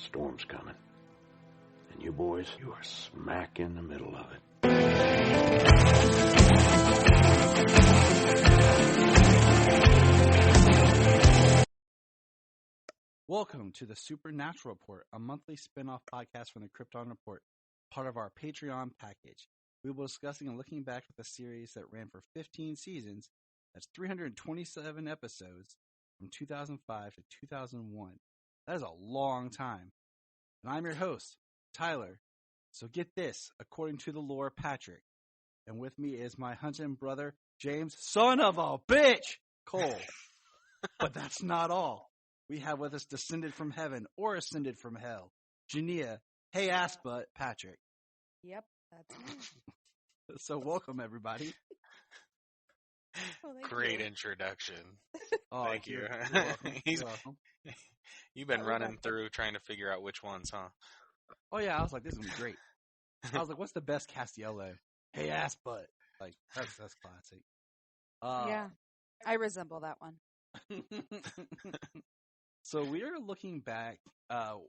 Storm's coming. And you boys, you are smack in the middle of it. Welcome to the Supernatural Report, a monthly spin-off podcast from the Krypton Report, part of our Patreon package. We will be discussing and looking back at the series that ran for 15 seasons. That's 327 episodes from 2005 to 2001. That is a long time. And I'm your host, Tyler. So get this, according to the lore, Patrick. And with me is my hunting brother, James, son of a bitch, Cole. But that's not all. We have with us descended from heaven or ascended from hell, Jania, hey ass butt, Patrick. Yep, that's me. So welcome, everybody. Oh, Great introduction. Oh, Thank you. You're welcome. You're welcome. You've been running through trying to figure out which ones, huh? Oh, yeah, I was like, this is going to be great. I was like, what's the best Castiello? Hey ass butt. Like, that's classic. Yeah, I resemble that one. So we are looking back.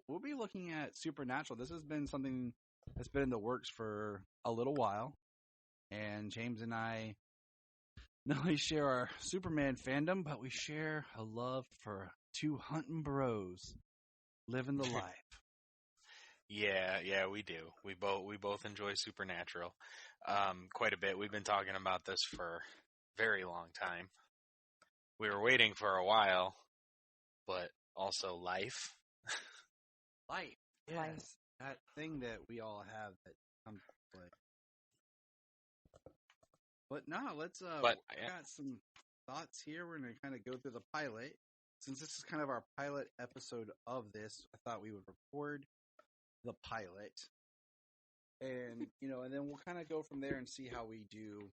We'll be looking at Supernatural. This has been something that's been in the works for a little while. And James and I not only share our Superman fandom, but we share a love for two hunting bros living the life. Yeah, we do. We both enjoy Supernatural quite a bit. We've been talking about this for a very long time. We were waiting for a while, but also life. Life. Yes. Life. That thing that we all have that comes to play. But no, let's we got some thoughts here. We're going to kind of go through the pilot. Since this is kind of our pilot episode of this, I thought we would record the pilot. And, and then we'll kind of go from there and see how we do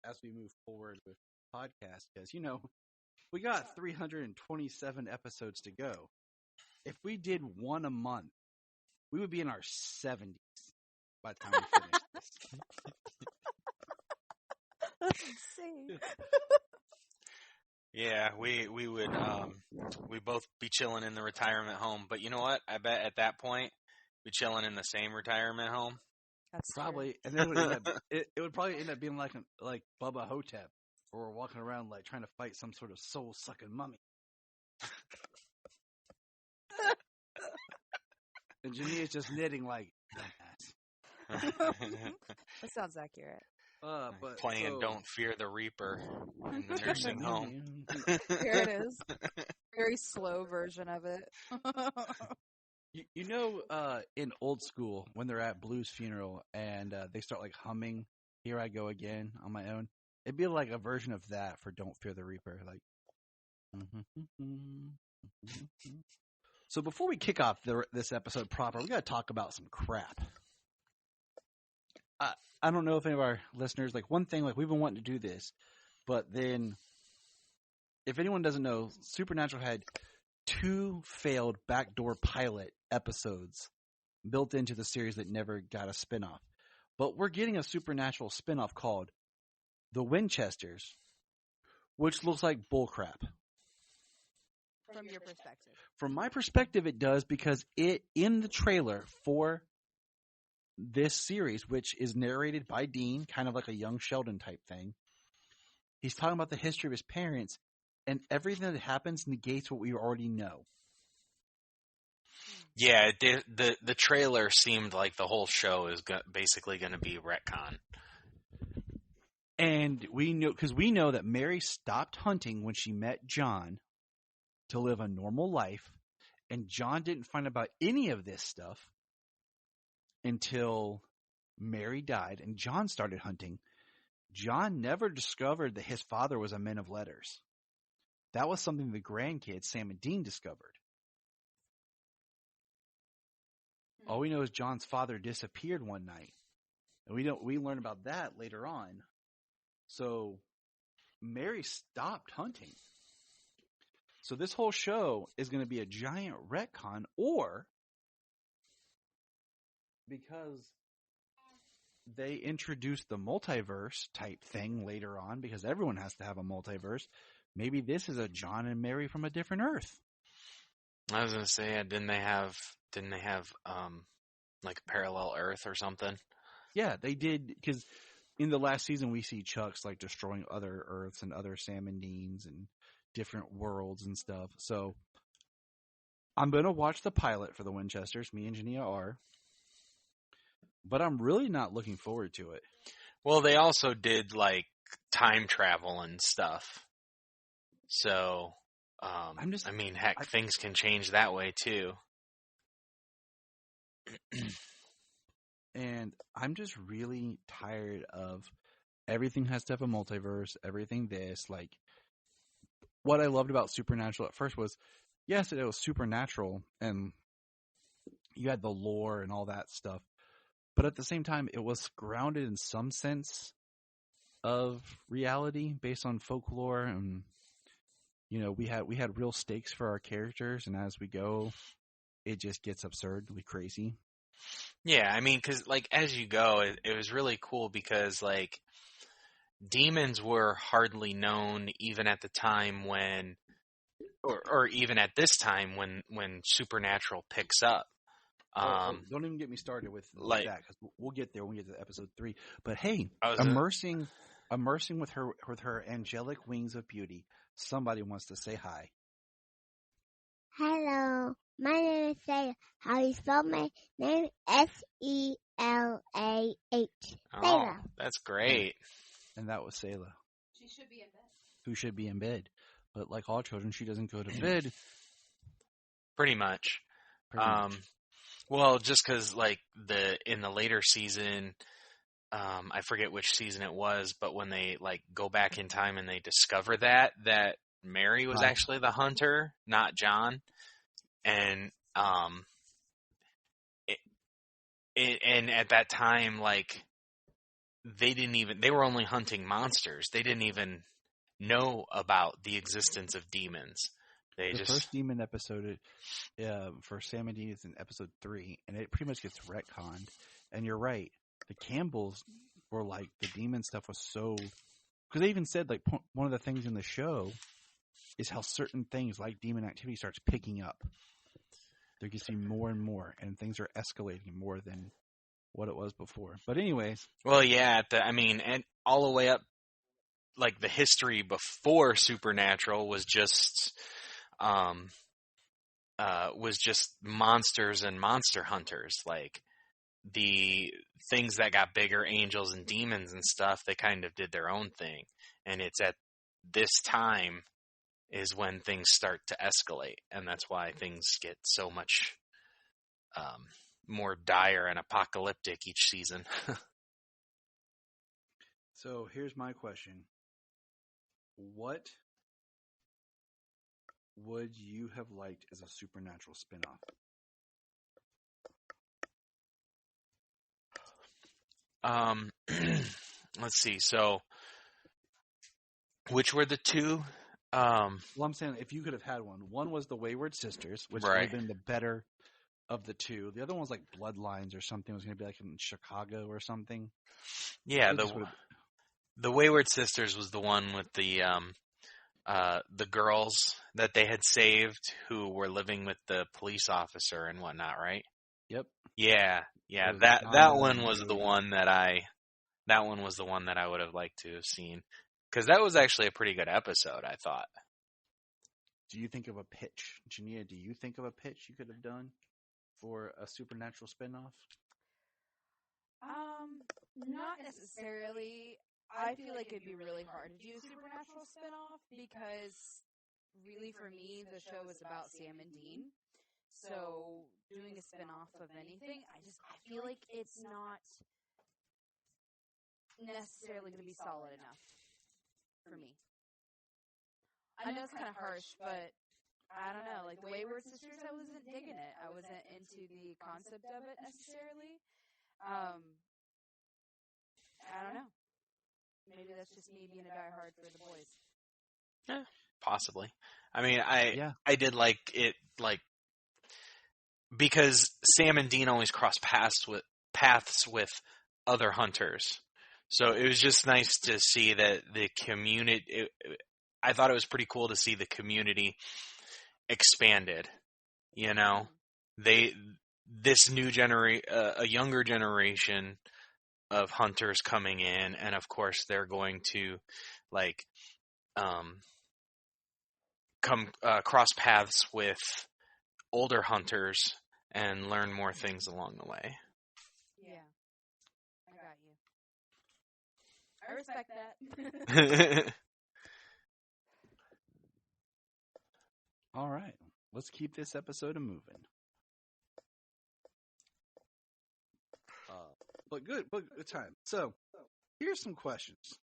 as we move forward with the podcast. Because, we got 327 episodes to go. If we did one a month, we would be in our 70s by the time we finish this. That's insane. Yeah, we would we both be chilling in the retirement home. But you know what? I bet at that point we'd be chilling in the same retirement home. That's probably, true. And then it would probably end up being like Bubba Hotep, where we're walking around like trying to fight some sort of soul sucking mummy. And Jania's just knitting like that. That sounds accurate. But playing "Don't Fear the Reaper" in the nursing home. Here it is. Very slow version of it. In old school, when they're at Blue's funeral and they start like humming "Here I Go Again" on my own, it'd be like a version of that for "Don't Fear the Reaper." Like, So before we kick off this episode proper, we got to talk about some crap. I don't know if any of our listeners, one thing, we've been wanting to do this, but then if anyone doesn't know, Supernatural had 2 failed backdoor pilot episodes built into the series that never got a spinoff. But we're getting a Supernatural spinoff called The Winchesters, which looks like bullcrap. From your perspective. From my perspective, it does, because in the trailer for this series, which is narrated by Dean, kind of like a young Sheldon type thing, he's talking about the history of his parents, and everything that happens negates what we already know. Yeah, the trailer seemed like the whole show is basically going to be retcon. And we know that Mary stopped hunting when she met John to live a normal life, and John didn't find out about any of this stuff until Mary died and John started hunting. John never discovered that his father was a man of letters. That was something the grandkids, Sam and Dean, discovered. All we know is John's father disappeared one night. And we learn about that later on. So Mary stopped hunting. So this whole show is going to be a giant retcon, or because they introduced the multiverse type thing later on, because everyone has to have a multiverse, maybe this is a John and Mary from a different Earth. I was gonna say, didn't they have like a parallel Earth or something? Yeah, they did, because in the last season we see Chuck's like destroying other Earths and other Salmonines and different worlds and stuff. So I'm gonna watch the pilot for the Winchesters. Me and Jania are, but I'm really not looking forward to it. Well, they also did like time travel and stuff. So, I mean, heck, things can change that way too. And I'm just really tired of everything has to have a multiverse, everything this. Like, what I loved about Supernatural at first was, yes, it was supernatural and you had the lore and all that stuff. But at the same time, it was grounded in some sense of reality based on folklore. And, we had real stakes for our characters. And as we go, it just gets absurdly crazy. Yeah, I mean, because like as you go, it was really cool because like demons were hardly known even at the time when, or even at this time when Supernatural picks up. Don't even get me started with like that, because we'll get there when we get to episode 3. But hey, immersing with her angelic wings of beauty. Somebody wants to say hi. Hello, my name is Selah. How you spell my name? Selah. Oh, that's great. And that was Selah. She should be in bed. Who should be in bed. But like all children, she doesn't go to bed. Pretty much. Well, just because like in the later season, I forget which season it was, but when they like go back in time and they discover that Mary was actually the hunter, not John, and and at that time, like they were only hunting monsters. They didn't even know about the existence of demons. The first demon episode for Sam and Dean is in episode 3, and it pretty much gets retconned. And you're right, the Campbells were like, the demon stuff was so, because they even said like one of the things in the show is how certain things like demon activity starts picking up. There gets to be more and more, and things are escalating more than what it was before. But anyways. Well, yeah, and all the way up, like the history before Supernatural was just monsters and monster hunters. Like the things that got bigger, angels and demons and stuff, they kind of did their own thing. And it's at this time is when things start to escalate, and that's why things get so much more dire and apocalyptic each season. So here's my question. What would you have liked as a Supernatural spinoff? Let's see. So, which were the two? Well, I'm saying if you could have had one. One was the Wayward Sisters, which would have been the better of the two. The other one was like Bloodlines or something. It was going to be like in Chicago or something. Yeah, the Wayward Sisters was the one with the girls that they had saved who were living with the police officer and whatnot, right? Yep. Yeah. That one was the one that I would have liked to have seen, because that was actually a pretty good episode, I thought. Do you think of a pitch, Jania? Do you think of a pitch you could have done for a Supernatural spinoff? Not necessarily. I feel like it'd be really hard to do a Supernatural spinoff because, really, for me, the show is about Sam and Dean. So, doing a spinoff of anything, I feel like it's not necessarily going to be solid enough for me. I know it's kind of harsh, but I don't know. Like the Wayward Sisters, I wasn't digging it. I wasn't into the concept of it necessarily. I don't know. Maybe that's just me being a diehard for the boys. Yeah, possibly. I mean, I did like it, like, because Sam and Dean always cross paths with other hunters. So it was just nice to see that the community. I thought it was pretty cool to see the community expanded You know, this new a younger generation of hunters coming in, and of course they're going to like come cross paths with older hunters and learn more things along the way. Yeah, I got you. I respect that. All right, let's keep this episode moving. But good time. So, here's some questions.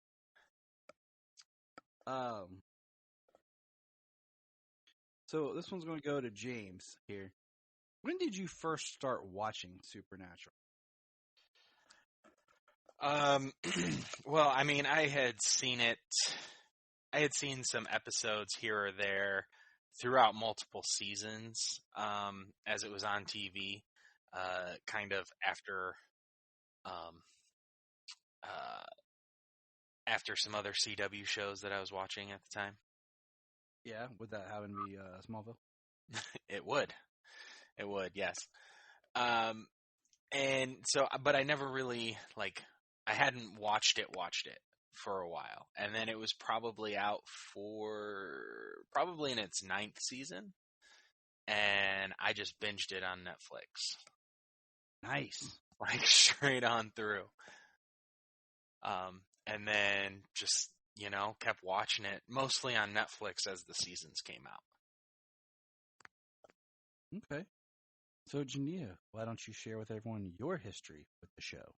So this one's going to go to James here. When did you first start watching Supernatural? Well, I mean, I had seen some episodes here or there throughout multiple seasons, as it was on TV, kind of after some other CW shows that I was watching at the time. Yeah, would that happen to be Smallville? It would, yes. And so, but I never really, I hadn't watched it for a while. And then it was probably out probably in its 9th season. And I just binged it on Netflix. Nice. Like straight on through. And then just, kept watching it mostly on Netflix as the seasons came out. Okay. So, Jania, why don't you share with everyone your history with the show?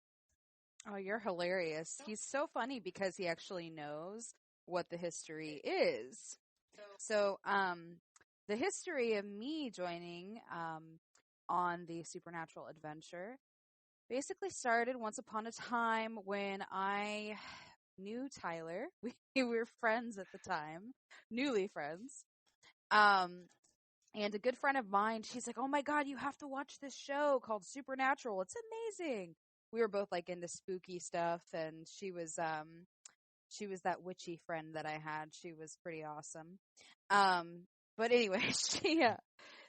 Oh, you're hilarious. He's so funny because he actually knows what the history is. So, the history of me joining on the Supernatural adventure basically started once upon a time when I knew Tyler. We were friends at the time, newly friends. And a good friend of mine, she's like, "Oh my God, you have to watch this show called Supernatural. It's amazing." We were both into spooky stuff, and she was that witchy friend that I had. She was pretty awesome. But anyway,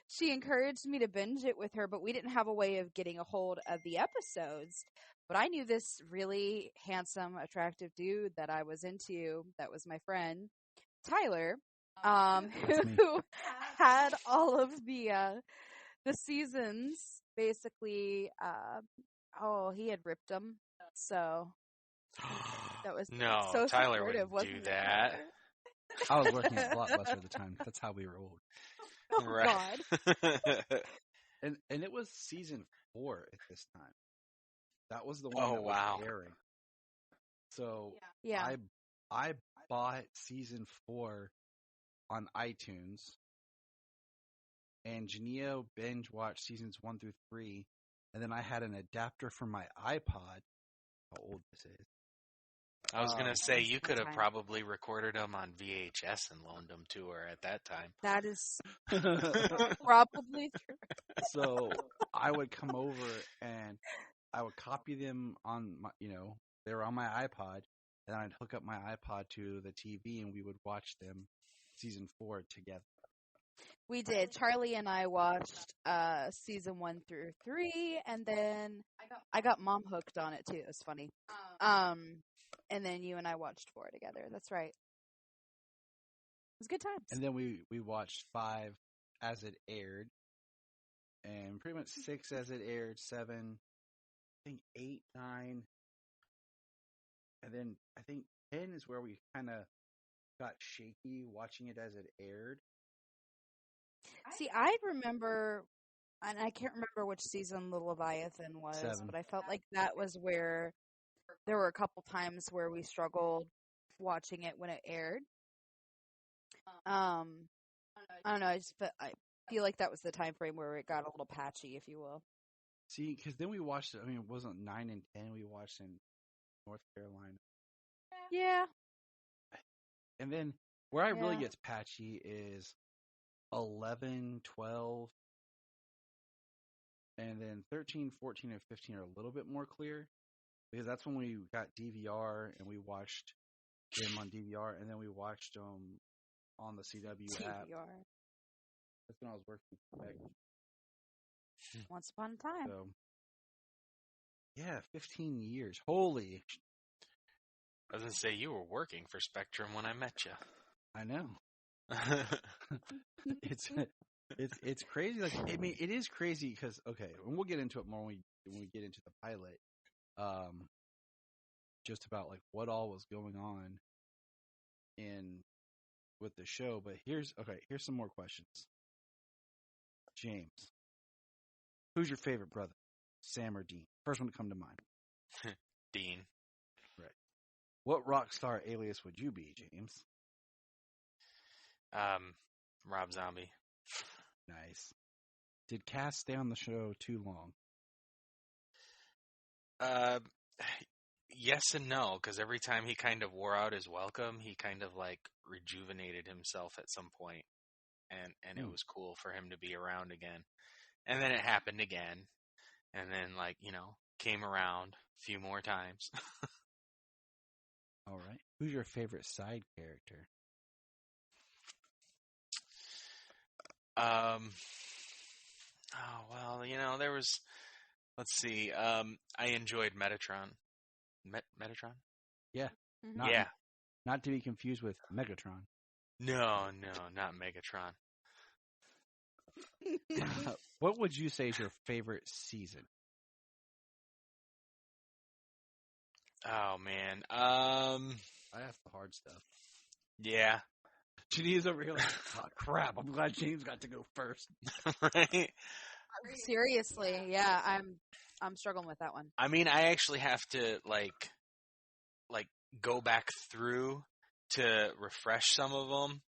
she encouraged me to binge it with her, but we didn't have a way of getting a hold of the episodes. But I knew this really handsome, attractive dude that I was into, that was my friend, Tyler, who had all of the seasons basically. He had ripped them, so that was no. so Tyler supportive, wouldn't do wasn't that. I was working at Blockbuster at the time. That's how we rolled. Oh God! And it was season 4 at this time. That was the one that was airing. So Yeah. I bought season 4 on iTunes, and Jania binge watched seasons 1 through 3, and then I had an adapter for my iPod. How old this is? I was gonna say you could have probably recorded them on VHS and loaned them to her at that time. That is probably true. So I would come over and I would copy them on my, they were on my iPod, and I'd hook up my iPod to the TV, and we would watch them season 4 together. We did. Charlie and I watched season 1 through 3, and then I got Mom hooked on it too. It was funny. And then you and I watched 4 together. That's right. It was good times. And then we watched 5 as it aired, and pretty much 6 as it aired, 7, I think 8, 9, and then I think 10 is where we kind of got shaky watching it as it aired. See, I remember, and I can't remember which season the Leviathan was, 7. but I felt like that was where there were a couple times where we struggled watching it when it aired. I don't know. I feel like that was the time frame where it got a little patchy, if you will. See, because then we watched it. I mean, it wasn't 9 and 10. We watched in North Carolina. Yeah. And then where it really gets patchy is 11, 12, and then 13, 14, and 15 are a little bit more clear, because that's when we got DVR and we watched them on DVR, and then we watched them on the CW app. That's when I was working back Once upon a time. So, yeah, 15 years. Holy, I was going to say, you were working for Spectrum when I met you. I know. It's crazy. Like, I mean, it is crazy because, okay, and we'll get into it more when we get into the pilot. Just about like what all was going on with the show. But here's some more questions. James, who's your favorite brother, Sam or Dean? First one to come to mind. Dean. Right. What rock star alias would you be, James? Rob Zombie. Nice. Did Cass stay on the show too long? Yes and no, because every time he kind of wore out his welcome, he kind of like rejuvenated himself at some point, and it was cool for him to be around again. And then it happened again, and then like came around a few more times. All right. Who's your favorite side character? Oh well, there was. Let's see. I enjoyed Metatron. Metatron? Yeah. Mm-hmm. Not to be confused with Megatron. No, not Megatron. What would you say is your favorite season? Oh man. I asked the hard stuff. Yeah. Janine's over here like, oh, crap, I'm glad James got to go first. Right? Seriously, yeah, I'm struggling with that one. I mean, I actually have to like go back through to refresh some of them.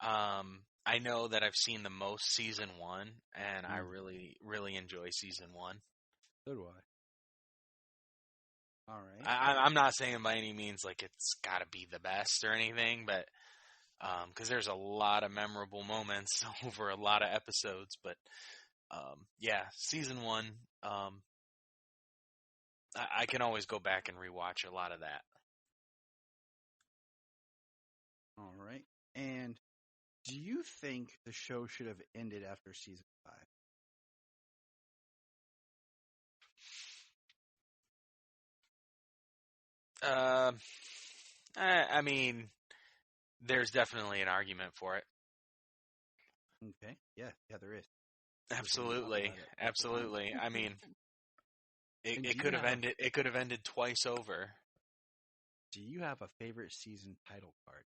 I know that I've seen the most season 1, and I really, really enjoy season 1. So do I. All right. I'm not saying by any means like it's got to be the best or anything, but because there's a lot of memorable moments over a lot of episodes. But yeah, season 1, I can always go back and rewatch a lot of that. All right. And do you think the show should have ended after season 5? I mean, there's definitely an argument for it. Okay. Yeah, there is. Absolutely. I mean, it could have ended. It could have ended twice over. Do you have a favorite season title card?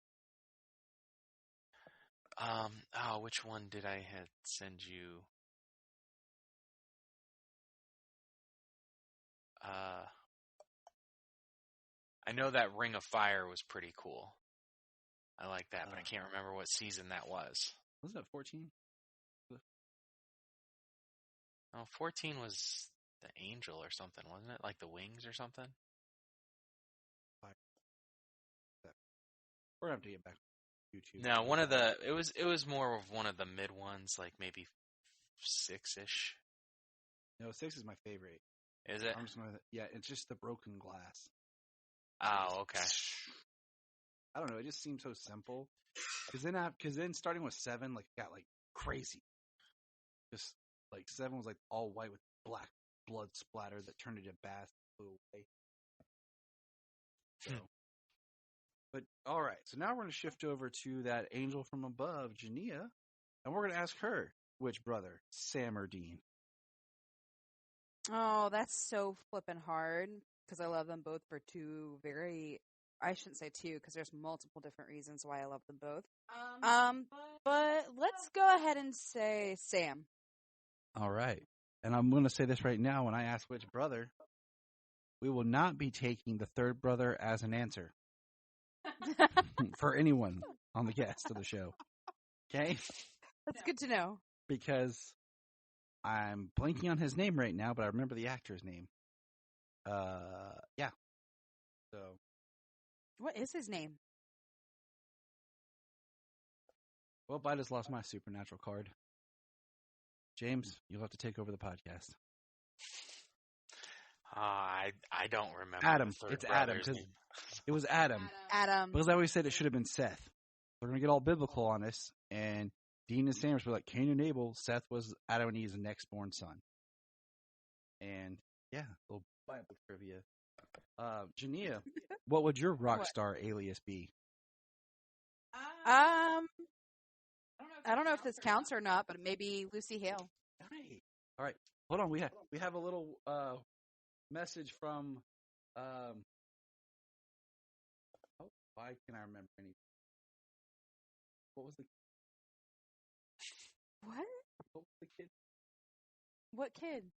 Which one did I send you? I know that Ring of Fire was pretty cool. I like that, but I can't remember what season that was. Wasn't it 14? Oh, 14 was the Angel or something, wasn't it? Like the Wings or something? We're going to have to get back to YouTube. No, it was more of one of the mid ones, like maybe 6-ish. No, 6 is my favorite. Is it? Yeah, it's just the broken glass. Oh, okay. I don't know. It just seems so simple. Because then starting with 7, like, got like crazy. Just like 7 was like all white with black blood splatter that turned into bath, flew away. So, but all right. So now we're going to shift over to that angel from above, Jania, and we're going to ask her which brother, Sam or Dean. Oh, that's so flippin' hard because I love them both for two very. I shouldn't say two because there's multiple different reasons why I love them both. But let's go ahead and say Sam. All right. And I'm going to say this right now. When I ask which brother, we will not be taking the third brother as an answer for anyone on the cast of the show. Okay? That's good to know. Because I'm blanking on his name right now, but I remember the actor's name. Yeah. So. What is his name? Well, I just lost my supernatural card. James, you'll have to take over the podcast. I don't remember. Adam. It's Adam. It was Adam. Adam. Because I always said it should have been Seth. We're going to get all biblical on this. And Dean and Sam were like Cain and Abel. Seth was Adam and Eve's next born son. And yeah, little Bible trivia. Jania, what would your rock star alias be? I don't know if this counts or not, but maybe Lucy Hale. All right. Hold on. We have a little message from. Why can I remember anything? What was the? What? What was the kid? What kid?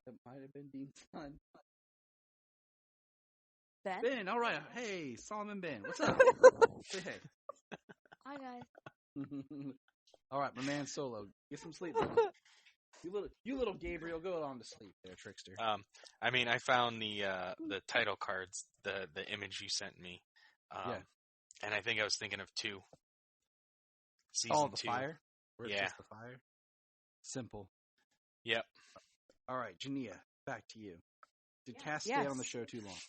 That might have been Dean's son. Ben? Ben. All right. Hey, Solomon Ben. What's up? Say hey. Hi, guys. All right, my man Solo. Get some sleep. You little Gabriel, go on to sleep there, trickster. I mean, I found the title cards, the image you sent me. Yeah. And I think I was thinking of 2. The 2. fire? Where it's Yeah. just the fire? Simple. Yep. All right, Jania, back to you. Did Cass stay Yes. on the show too long?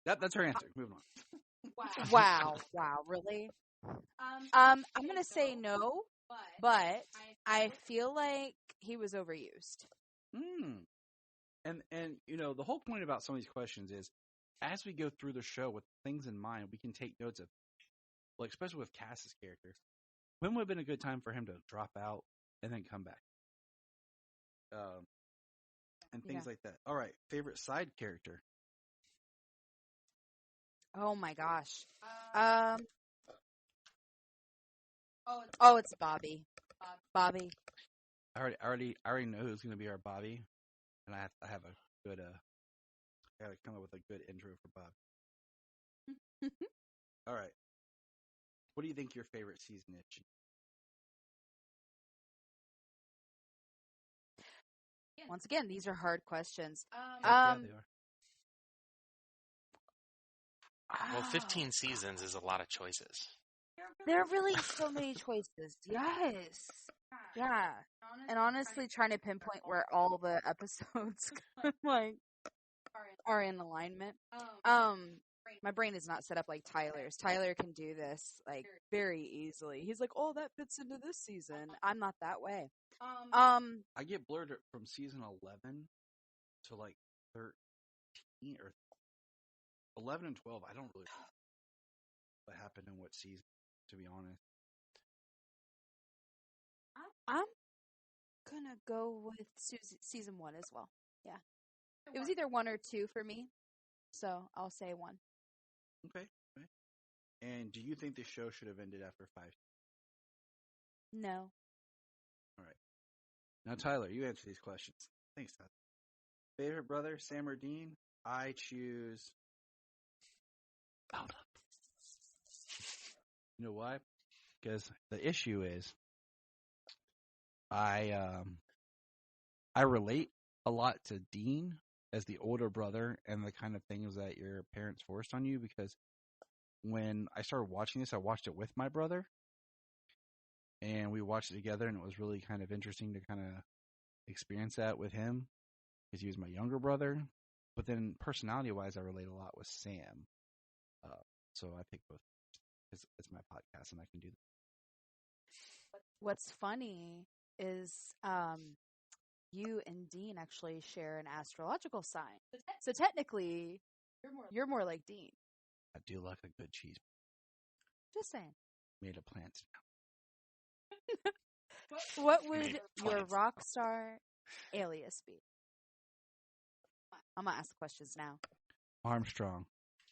That's her answer. Moving on. Wow, really? I'm gonna say no, but I feel like he was overused. And the whole point about some of these questions is, as we go through the show with things in mind, we can take notes of, like, especially with Cass's character, when would have been a good time for him to drop out and then come back, and things like that. All right, favorite side character. Oh my gosh. Oh, it's Bobby. Bobby. I already know who's going to be our Bobby, and I have a good I got to come up with a good intro for Bob. All right, what do you think your favorite season is? Once again, these are hard questions. Yeah, they are. Well, 15 seasons is a lot of choices. There are really so many choices. Yes. Yeah. And honestly, trying to pinpoint where all the episodes are in alignment. My brain is not set up like Tyler's. Tyler can do this very easily. He's like, "Oh, that fits into this season." I'm not that way. I get blurred from season 11 to 13 or 11 and 12. I don't really know what happened in what season, to be honest. I'm gonna go with season 1 as well. Yeah, it was either 1 or 2 for me, so I'll say 1. Okay. And do you think the show should have ended after 5? No. All right. Now, Tyler, you answer these questions. Thanks, Tyler. Favorite brother, Sam or Dean? I choose. You know why? Because the issue is, I relate a lot to Dean as the older brother and the kind of things that your parents forced on you, because when I started watching this, I watched it with my brother, and we watched it together, and it was really kind of interesting to kind of experience that with him, because he was my younger brother. But then personality-wise, I relate a lot with Sam. So I picked both. It's my podcast, and I can do that. What's funny is you and Dean actually share an astrological sign. So technically, you're more like Dean. I do like a good cheese. Just saying. Made of plants. What would your rock star alias be? I'm going to ask the questions now. Armstrong.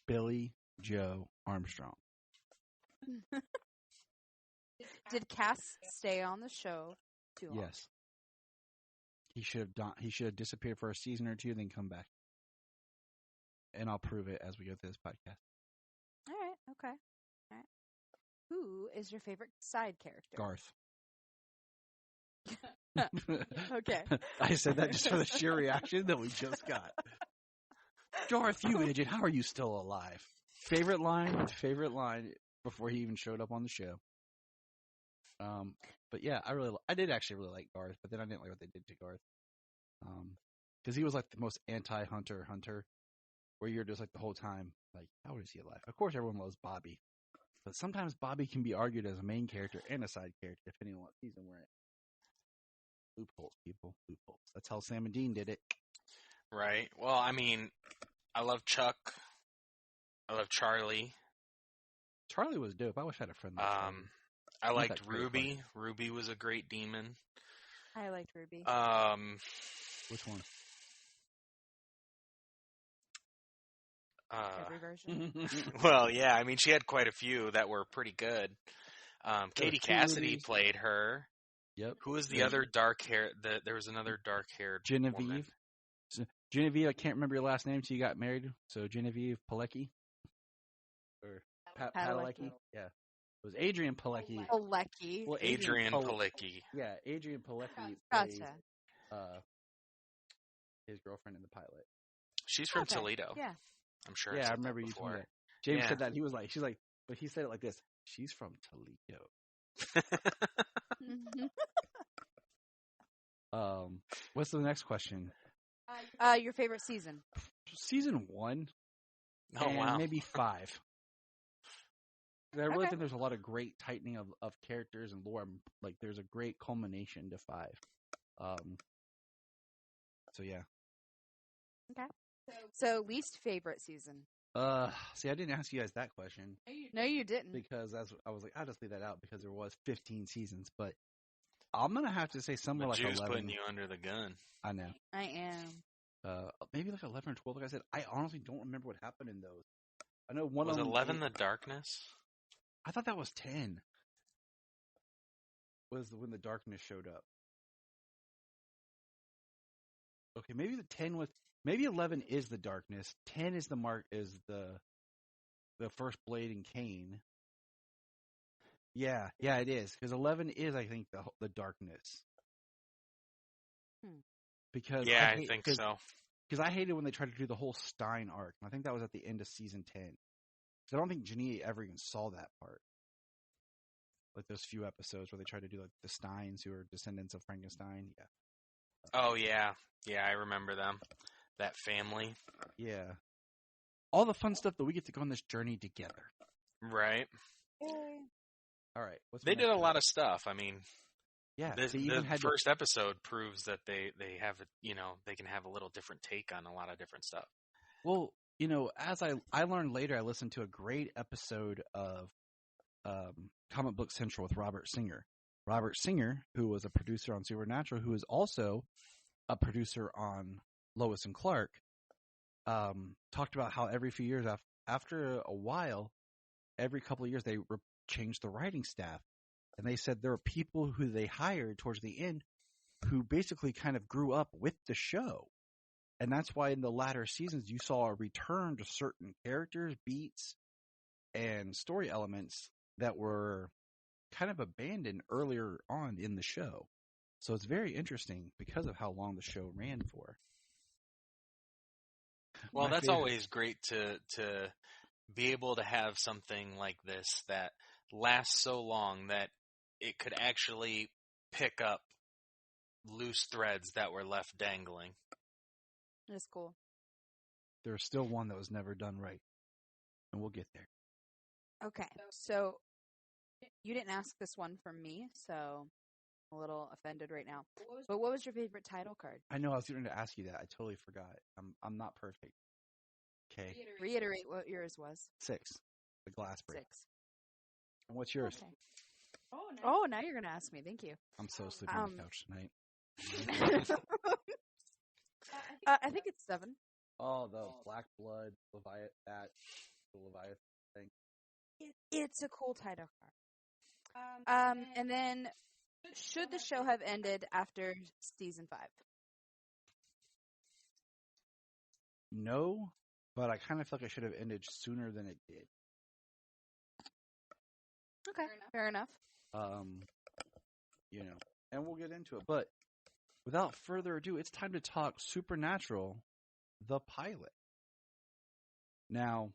Billy Joe Armstrong. Did Cass stay on the show too long? Yes. He should have disappeared for a season or 2, then come back. And I'll prove it as we go through this podcast. All right. Okay. All right. Who is your favorite side character? Garth. Okay. I said that just for the sheer reaction that we just got. Garth, you idiot! How are you still alive? Favorite line before he even showed up on the show. But yeah, I did actually really like Garth, but then I didn't like what they did to Garth. Because he was like the most anti-hunter, where you're just like the whole time like, how is he alive? Of course, everyone loves Bobby, but sometimes Bobby can be argued as a main character and a side character depending on what season we're in. Loopholes, people. Loopholes. That's how Sam and Dean did it. Right. Well, I mean, I love Chuck. I love Charlie. Charlie was dope. I wish I had a friend like Charlie. I Not liked that great, Ruby. Ruby was a great demon. I liked Ruby. Which one? Every version. Well, yeah, I mean, she had quite a few that were pretty good. Katie Cassidy Rubies. played her. Yep. Who was the other dark hair? There was another dark haired Genevieve. Genevieve, I can't remember your last name until you got married. So Genevieve Pilecki? Or Padalecki? Yeah. It was Adrian Pilecki. Pilecki. Well, Adrian Pilecki. Yeah, Adrian Pilecki Gotcha. plays his girlfriend in the pilot. She's from Okay. Toledo. Yeah. I'm sure. Yeah, I said remember that you before. told that. James Yeah. said that. She's like, but he said it like this. She's from Toledo. What's the next question? Your favorite season? Season 1. Oh, and wow. maybe 5. I really Okay. think there's a lot of great tightening of characters and lore. Like, there's a great culmination to 5. So yeah. Okay. So least favorite season? See, I didn't ask you guys that question No, you didn't. because I was like, I'll just leave that out because there was 15 seasons. But I'm gonna have to say somewhere The like Jew's 11. putting you under the gun. I know. I am. Maybe like 11 or 12. Like I said, I honestly don't remember what happened in those. I know one Was of them 11 the darkness? I thought that was 10. Was when the darkness showed up. Okay, maybe the 10 was. Maybe 11 is the darkness. 10 is the first blade and Cain. Yeah, it is because 11 is, I think, the darkness. Because Yeah, I think so. Because I hated when they tried to do the whole Stein arc, and I think that was at the end of season 10. Because I don't think Janie ever even saw that part. Like those few episodes where they tried to do like the Steins, who are descendants of Frankenstein. Yeah. Oh, yeah. Yeah, I remember them. That family. Yeah. All the fun stuff that we get to go on this journey together. Right. All right. They did a lot of stuff. I mean, yeah. the first episode proves that they have, they can have a little different take on a lot of different stuff. Well, as I learned later, I listened to a great episode of Comic Book Central with Robert Singer. Robert Singer, who was a producer on Supernatural, who is also a producer on Lois and Clark, talked about how every few years, after a while, every couple of years, they changed the writing staff. And they said there are people who they hired towards the end who basically kind of grew up with the show. And that's why in the latter seasons, you saw a return to certain characters, beats, and story elements that were kind of abandoned earlier on in the show. So it's very interesting because of how long the show ran for. Well, that's always great to be able to have something like this that lasts so long that it could actually pick up loose threads that were left dangling. That's cool. There's still one that was never done right. And we'll get there. Okay, so you didn't ask this one from me, so I'm a little offended right now. But what was your favorite title card? I know I was going to ask you that. I totally forgot. I'm not perfect. Okay. Reiterate what yours was. 6. The glass break. 6. And what's yours? Okay. Oh, now you're going to ask me. Thank you. I'm so sleeping on the couch tonight. I think it's 7. Oh, the Black Blood Leviathan, the Leviathan thing. It's a cool title card. And then, should the show have ended after season 5? No, but I kind of feel like I should have ended sooner than it did. Okay, fair enough. And we'll get into it. But without further ado, it's time to talk Supernatural, the pilot. Now,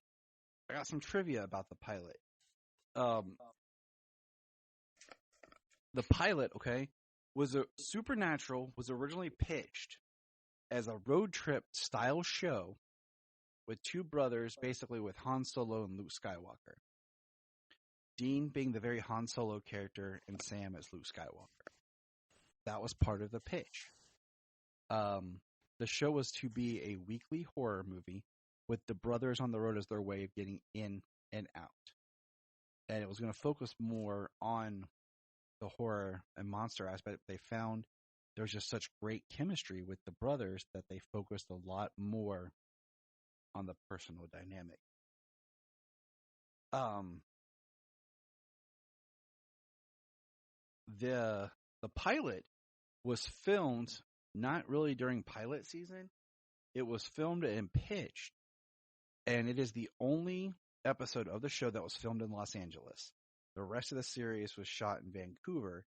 I got some trivia about the pilot. The pilot, Supernatural was originally pitched as a road trip style show with two brothers, basically with Han Solo and Luke Skywalker. Dean being the very Han Solo character and Sam as Luke Skywalker. that was part of the pitch. The show was to be a weekly horror movie with the brothers on the road as their way of getting in and out. And it was going to focus more on the horror and monster aspect. They found there was just such great chemistry with the brothers that they focused a lot more on the personal dynamic. The pilot was filmed not really during pilot season. It was filmed and pitched, and it is the only episode of the show that was filmed in Los Angeles. The rest of the series was shot in Vancouver,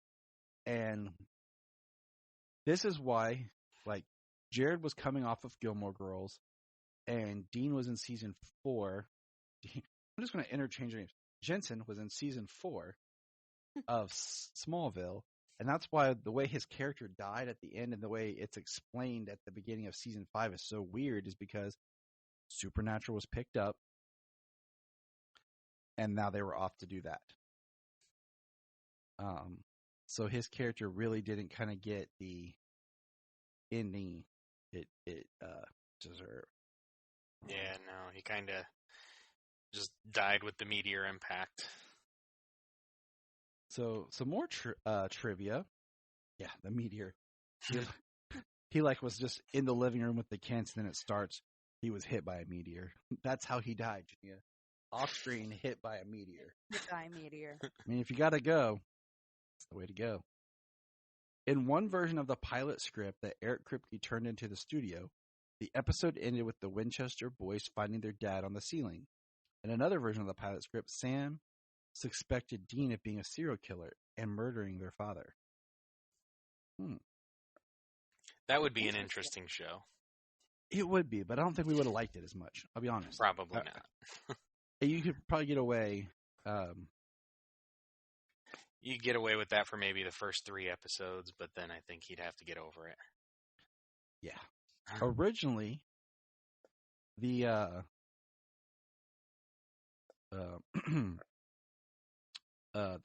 and this is why, like, Jared was coming off of Gilmore Girls, and Dean was in season 4. I'm just going to interchange names. Jensen was in season 4 of Smallville, and that's why the way his character died at the end and the way it's explained at the beginning of season 5 is so weird, is because Supernatural was picked up, and now they were off to do that. So his character really didn't kind of get the ending it deserved. Yeah, no, he kind of just died with the meteor impact. So some more trivia. Yeah, the meteor. He like was just in the living room with the kids, and then it starts. He was hit by a meteor. That's how he died. Yeah. Off screen, hit by a meteor. Hit by a meteor. I mean, if you gotta go, it's the way to go. In one version of the pilot script that Eric Kripke turned into the studio, the episode ended with the Winchester boys finding their dad on the ceiling. In another version of the pilot script, Sam suspected Dean of being a serial killer and murdering their father. That would be an interesting show. It would be, but I don't think we would have liked it as much. I'll be honest. Probably not. You could probably get away. You get away with that for maybe the first 3 episodes, but then I think he'd have to get over it. Yeah. Originally, the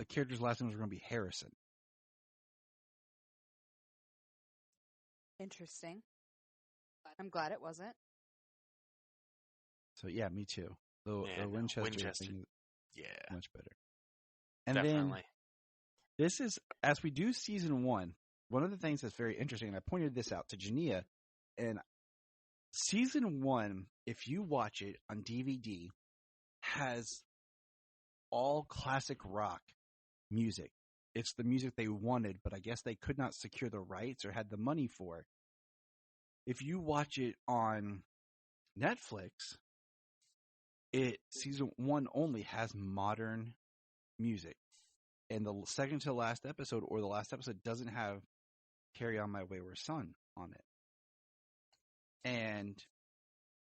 character's last name was going to be Harrison. Interesting. I'm glad it wasn't. So yeah, me too. The Winchester thing is much better. And definitely. then this is, as we do season 1, one of the things that's very interesting, and I pointed this out to Jania, and season 1, if you watch it on DVD, has all classic rock music. It's the music they wanted, but I guess they could not secure the rights or had the money for it. If you watch it on Netflix, season 1 only has modern music. And the second to last episode, or the last episode, doesn't have Carry On My Wayward Son on it. And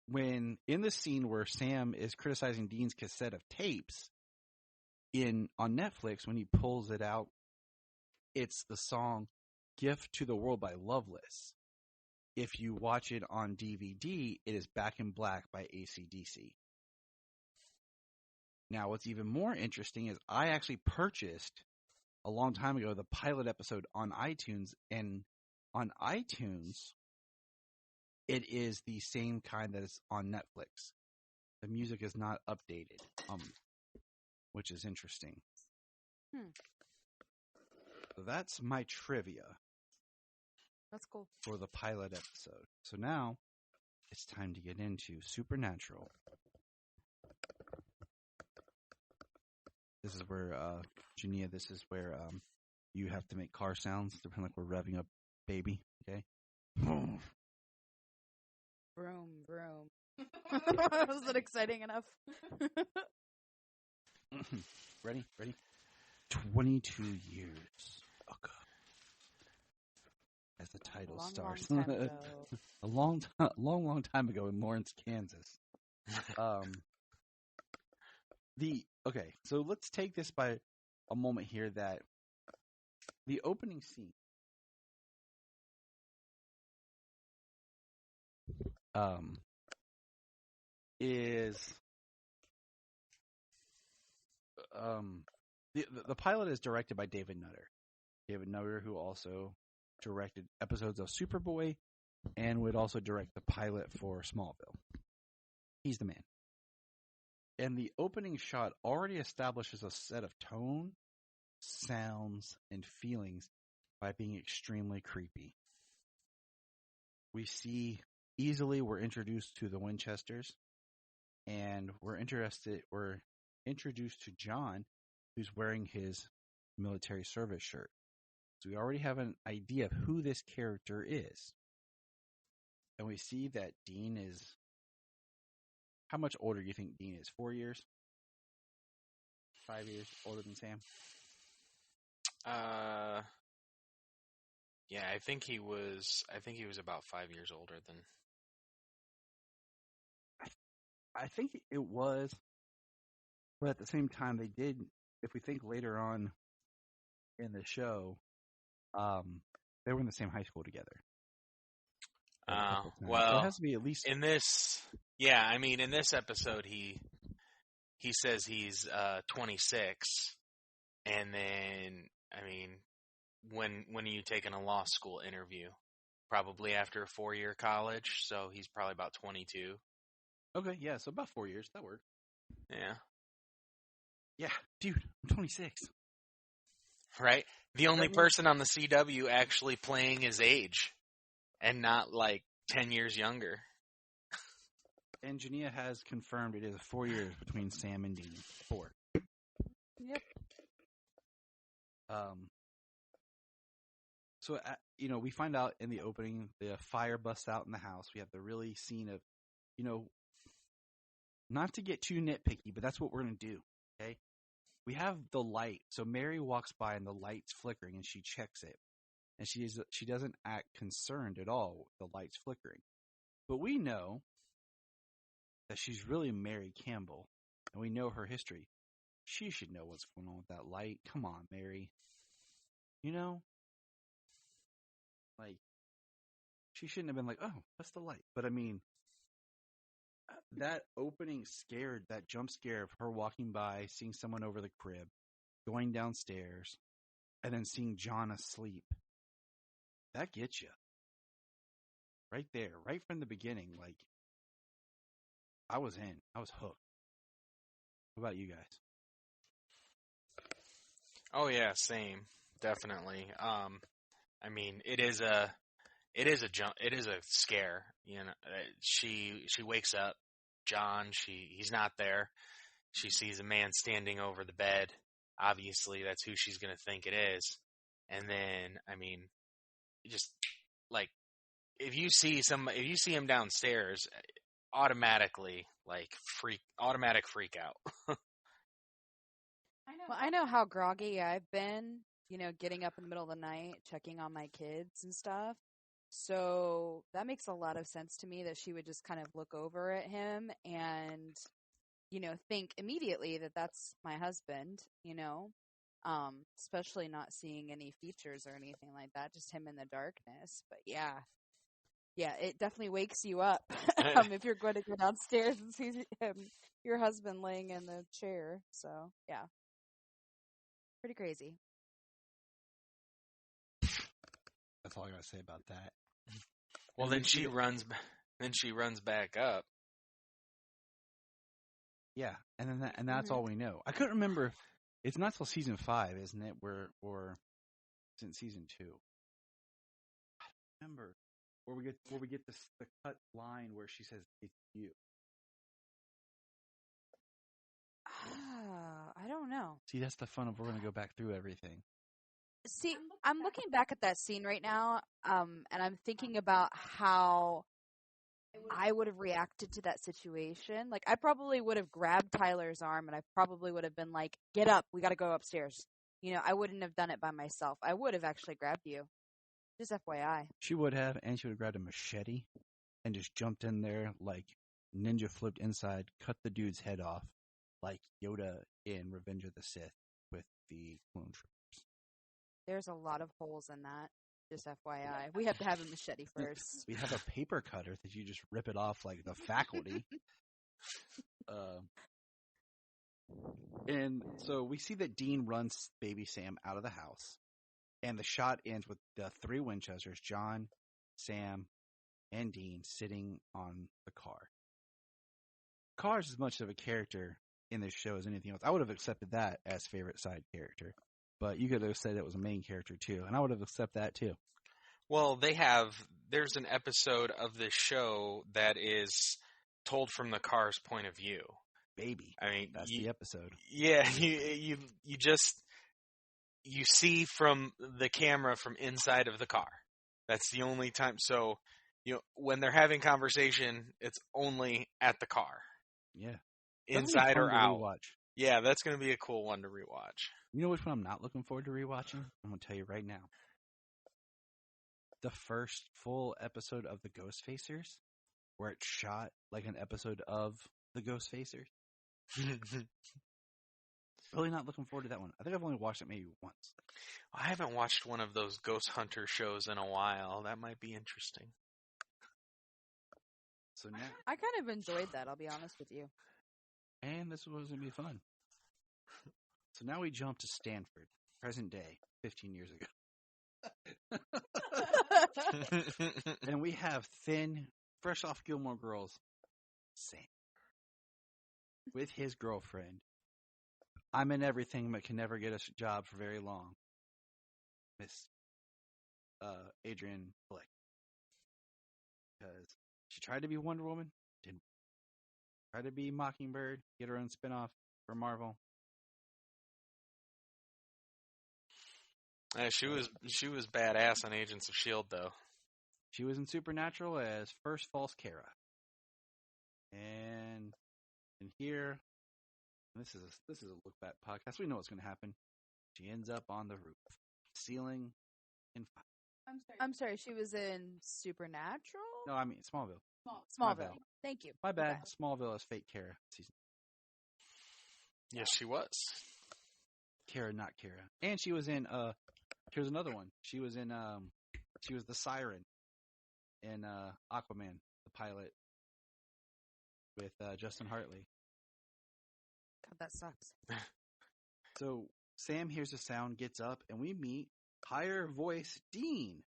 when in the scene where Sam is criticizing Dean's cassette of tapes on Netflix, when he pulls it out, it's the song Gift to the World by Loveless. If you watch it on DVD, it is Back in Black by AC/DC. Now, what's even more interesting is I actually purchased a long time ago the pilot episode on iTunes, and on iTunes, it is the same kind that is on Netflix. The music is not updated, which is interesting. So that's my trivia. That's cool. For the pilot episode. So now it's time to get into Supernatural. This is where, Jania, you have to make car sounds, depending like we're revving up baby, okay? Vroom, vroom. Was it exciting enough? Ready? 22 years ago. As the title starts. A long time ago in Lawrence, Kansas. Okay, so let's take this by a moment here that the opening scene is the pilot is directed by David Nutter. David Nutter, who also directed episodes of Superboy and would also direct the pilot for Smallville. He's the man. And the opening shot already establishes a set of tone, sounds, and feelings by being extremely creepy. We see easily we're introduced to the Winchesters, and we're introduced to John, who's wearing his military service shirt. So we already have an idea of who this character is. And we see that Dean is... How much older do you think Dean is? 4 years? 5 years older than Sam? Yeah, I think he was about 5 years older than... I think it was, but at the same time they did, if we think later on in the show, they were in the same high school together. Well, so it has to be at least in this. Yeah, I mean, in this episode, he says he's 26, and then I mean, when are you taking a law school interview? Probably after a 4-year college, so he's probably about 22. Okay, yeah, so about 4 years. That worked. Yeah. Yeah, dude, I'm 26. Right? The only person on the CW actually playing his age and not like 10 years younger. And Jania has confirmed it is 4 years between Sam and Dean. 4. Yep. So, we find out in the opening, the fire busts out in the house. We have the really scene of, not to get too nitpicky, but that's what we're going to do, okay? We have the light. So Mary walks by and the light's flickering and she checks it. And she doesn't act concerned at all with the light's flickering. But we know that she's really Mary Campbell, and we know her history. She should know what's going on with that light. Come on, Mary. Like, she shouldn't have been like, oh, that's the light. But I mean, that opening scared, that jump scare of her walking by, seeing someone over the crib, going downstairs, and then seeing John asleep. That gets you. Right there, right from the beginning, like, I was in. I was hooked. What about you guys? Oh yeah, same. Definitely. I mean, it is a scare, She wakes up, John, he's not there. She sees a man standing over the bed. Obviously, that's who she's going to think it is. And then, I mean, just like, if you see him downstairs, automatically automatic freak out. I know how groggy I've been, getting up in the middle of the night, checking on my kids and stuff. So that makes a lot of sense to me that she would just kind of look over at him and, think immediately that that's my husband, especially not seeing any features or anything like that, just him in the darkness. But yeah, it definitely wakes you up if you're going to go downstairs and see your husband laying in the chair. So yeah, pretty crazy. That's all I gotta say about that. Well, then she runs back up. Yeah, and that's all we know. I couldn't remember. It's not till season 5, isn't it? Or it's in season 2. I don't remember where we get the cut line where she says it's you. I don't know. See, that's the fun of we're gonna go back through everything. See, I'm looking back at that scene right now, and I'm thinking about how I would have reacted to that situation. Like, I probably would have grabbed Tyler's arm, and I probably would have been like, get up, we gotta go upstairs. I wouldn't have done it by myself. I would have actually grabbed you. Just FYI. She would have, and she would have grabbed a machete and just jumped in there like ninja flipped inside, cut the dude's head off, like Yoda in Revenge of the Sith with the clone troopers. There's a lot of holes in that. Just FYI. We have to have a machete first. We have a paper cutter that you just rip it off like the faculty. And so we see that Dean runs baby Sam out of the house. And the shot ends with the three Winchesters, John, Sam, and Dean, sitting on the car. Car's as much of a character in this show as anything else. I would have accepted that as favorite side character. But you could have said it was a main character too, and I would have accepted that too. Well, there's an episode of this show that is told from the car's point of view. Baby. I mean, that's the episode. Yeah, you see from the camera from inside of the car. That's the only time. So, when they're having conversation, it's only at the car. Yeah. Inside or out. Rewatch. Yeah, that's going to be a cool one to rewatch. You know which one I'm not looking forward to rewatching? I'm going to tell you right now. The first full episode of The Ghost Facers, where it's shot like an episode of The Ghost Facers. Really not looking forward to that one. I think I've only watched it maybe once. I haven't watched one of those Ghost Hunter shows in a while. That might be interesting. So now, I kind of enjoyed that, I'll be honest with you. And this was going to be fun. So now we jump to Stanford, present day, 15 years ago. And we have thin, fresh off Gilmore Girls, Sam, with his girlfriend. I'm in everything but can never get a job for very long. Miss Adrienne Fleck. Because she tried to be Wonder Woman, didn't. Tried to be Mockingbird, get her own spinoff for Marvel. She was badass on Agents of S.H.I.E.L.D., though. She was in Supernatural as First False Kara. And in here, this is a look back podcast. We know what's going to happen. She ends up on the roof, ceiling, and fire. I'm sorry. She was in Supernatural. No, I mean Smallville. Smallville. Thank you. My bad. Okay. Smallville as fake Kara season. Yes, she was. Kara, not Kara. And she was in here's another one. She was in she was the Siren in Aquaman, the pilot with Justin Hartley. God, that sucks. So Sam hears a sound, gets up, and we meet higher voice Dean.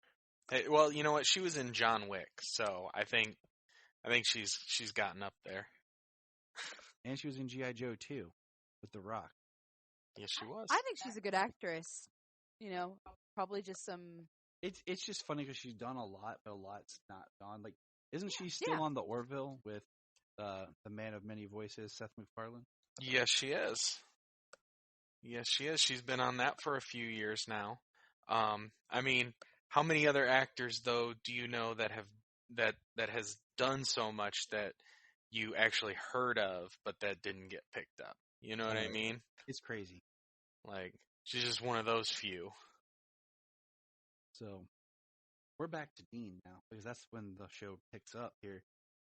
Hey, well, you know what? She was in John Wick, so I think she's gotten up there. And she was in G.I. Joe too, with The Rock. Yes, she was. I think she's a good actress. Probably just some. It's just funny because she's done a lot, but a lot's not done. Like, isn't she still on the Orville with the man of many voices, Seth MacFarlane? Yes, she is. Yes, she is. She's been on that for a few years now. I mean, how many other actors though do you know that have that has done so much that you actually heard of, but that didn't get picked up? You know what I mean? It's crazy. Like, she's just one of those few. So, we're back to Dean now, because that's when the show picks up here.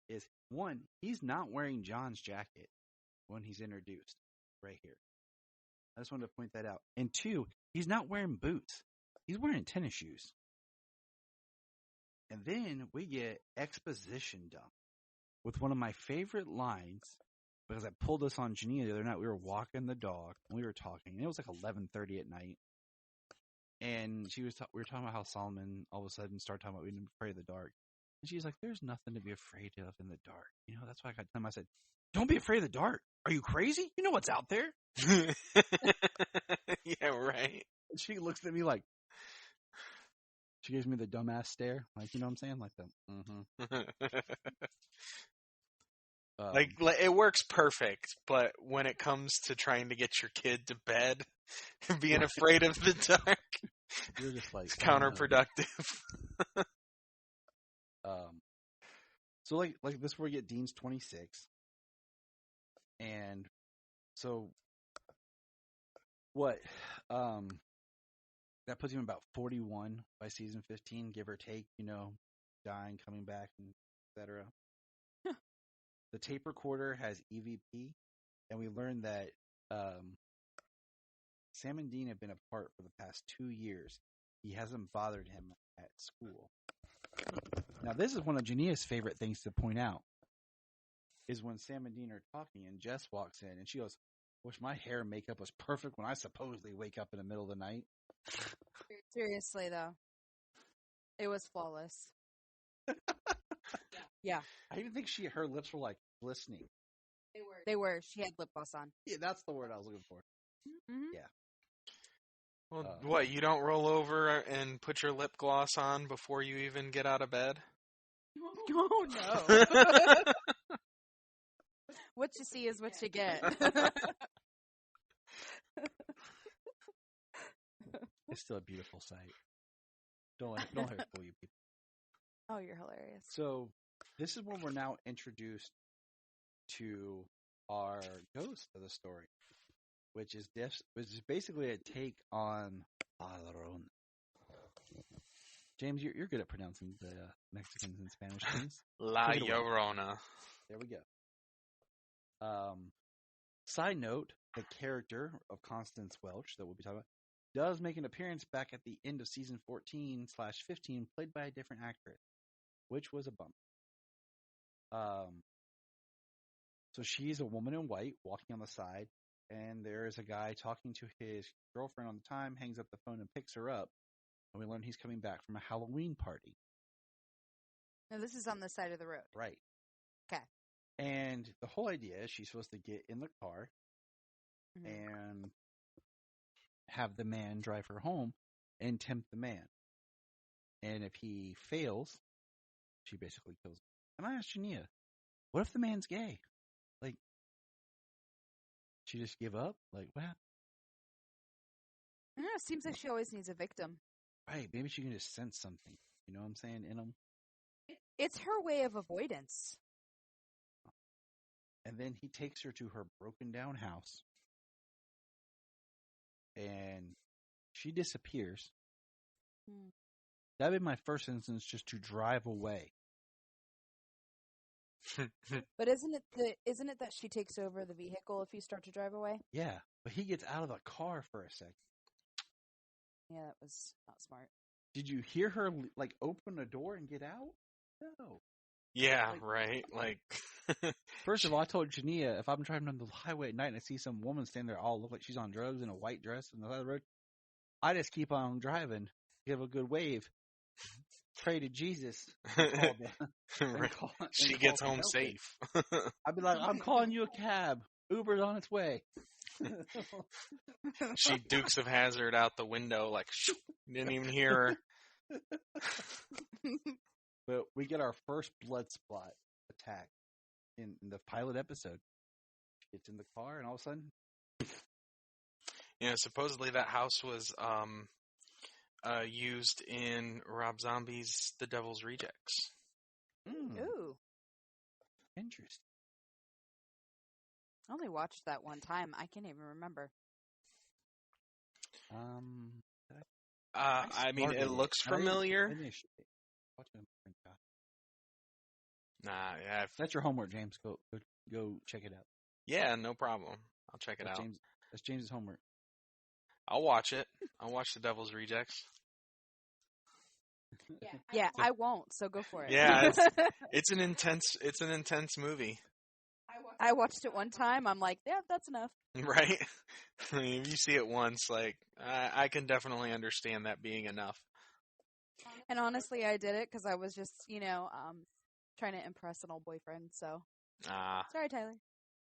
Is one, he's not wearing John's jacket when he's introduced right here. I just wanted to point that out. And two, he's not wearing boots. He's wearing tennis shoes. And then we get exposition dump with one of my favorite lines, because I pulled this on Janina the other night. We were walking the dog, and we were talking, and it was like 11:30 at night. And we were talking about how Solomon all of a sudden started talking about being afraid of the dark. And she's like, there's nothing to be afraid of in the dark. That's why I got time. I said, don't be afraid of the dark. Are you crazy? You know what's out there. Yeah, right. And she looks at me like, she gives me the dumbass stare. Like, you know what I'm saying? Like the, like it works perfect, but when it comes to trying to get your kid to bed and being afraid of the dark, you're just like, it's counterproductive. So like this is where we get Dean's 26. And so what, that puts him about 41 by season 15, give or take, dying, coming back, and etc. The tape recorder has EVP, and we learned that Sam and Dean have been apart for the past 2 years. He hasn't bothered him at school. Now, this is one of Jania's favorite things to point out, is when Sam and Dean are talking, and Jess walks in, and she goes, wish my hair and makeup was perfect when I supposedly wake up in the middle of the night. Seriously, though. It was flawless. Yeah. I even think her lips were like glistening. They were. She had lip gloss on. Yeah, that's the word I was looking for. Mm-hmm. Yeah. Well, what, you don't roll over and put your lip gloss on before you even get out of bed? Oh, no. What you see is what you get. It's still a beautiful sight. Don't let her fool you, people. Oh, you're hilarious. So this is when we're now introduced to our ghost of the story, which is basically a take on Padrón. James, you're good at pronouncing the Mexicans and Spanish things. La Take it away. Llorona. There we go. Side note, the character of Constance Welch that we'll be talking about does make an appearance back at the end of season 14/15, played by a different actress, which was a bummer. So she's a woman in white walking on the side, and there is a guy talking to his girlfriend on the time, hangs up the phone and picks her up, and we learn he's coming back from a Halloween party. No, this is on the side of the road. Right. Okay. And the whole idea is she's supposed to get in the car and have the man drive her home and tempt the man. And if he fails, she basically kills him. And I asked Jania, what if the man's gay? Like, she just give up? Like, what happened? I don't know, it seems like she always needs a victim. Right, maybe she can just sense something. You know what I'm saying? In him. It's her way of avoidance. And then he takes her to her broken down house. And she disappears. That'd be my first instance, just to drive away. But isn't it that she takes over the vehicle if you start to drive away? Yeah, but he gets out of the car for a second. Yeah, that was not smart. Did you hear her like open a door and get out? No. Yeah, right. Like, first of all, I told Jania, if I'm driving on the highway at night and I see some woman standing there all look like she's on drugs in a white dress on the side of the road, I just keep on driving, give a good wave, pray to Jesus, and she gets home safe. I'd be like, I'm calling you a cab. Uber's on its way. She Dukes of Hazzard out the window, like, didn't even hear her. But we get our first blood spot attack in the pilot episode. She gets in the car, and all of a sudden... Yeah, supposedly that house was used in Rob Zombie's The Devil's Rejects. Ooh. Interesting. I only watched that one time. I can't even remember. I mean, it looks familiar. Nah, yeah. That's your homework, James. Go check it out. Yeah, no problem. I'll check it out. That's James's homework. I'll watch it. I'll watch The Devil's Rejects. Yeah, I won't. So go for it. Yeah, it's an intense movie. I watched it one time. I'm like, yeah, that's enough. Right? I mean, if you see it once, like, I can definitely understand that being enough. And honestly, I did it because I was just, trying to impress an old boyfriend. So, sorry, Tyler.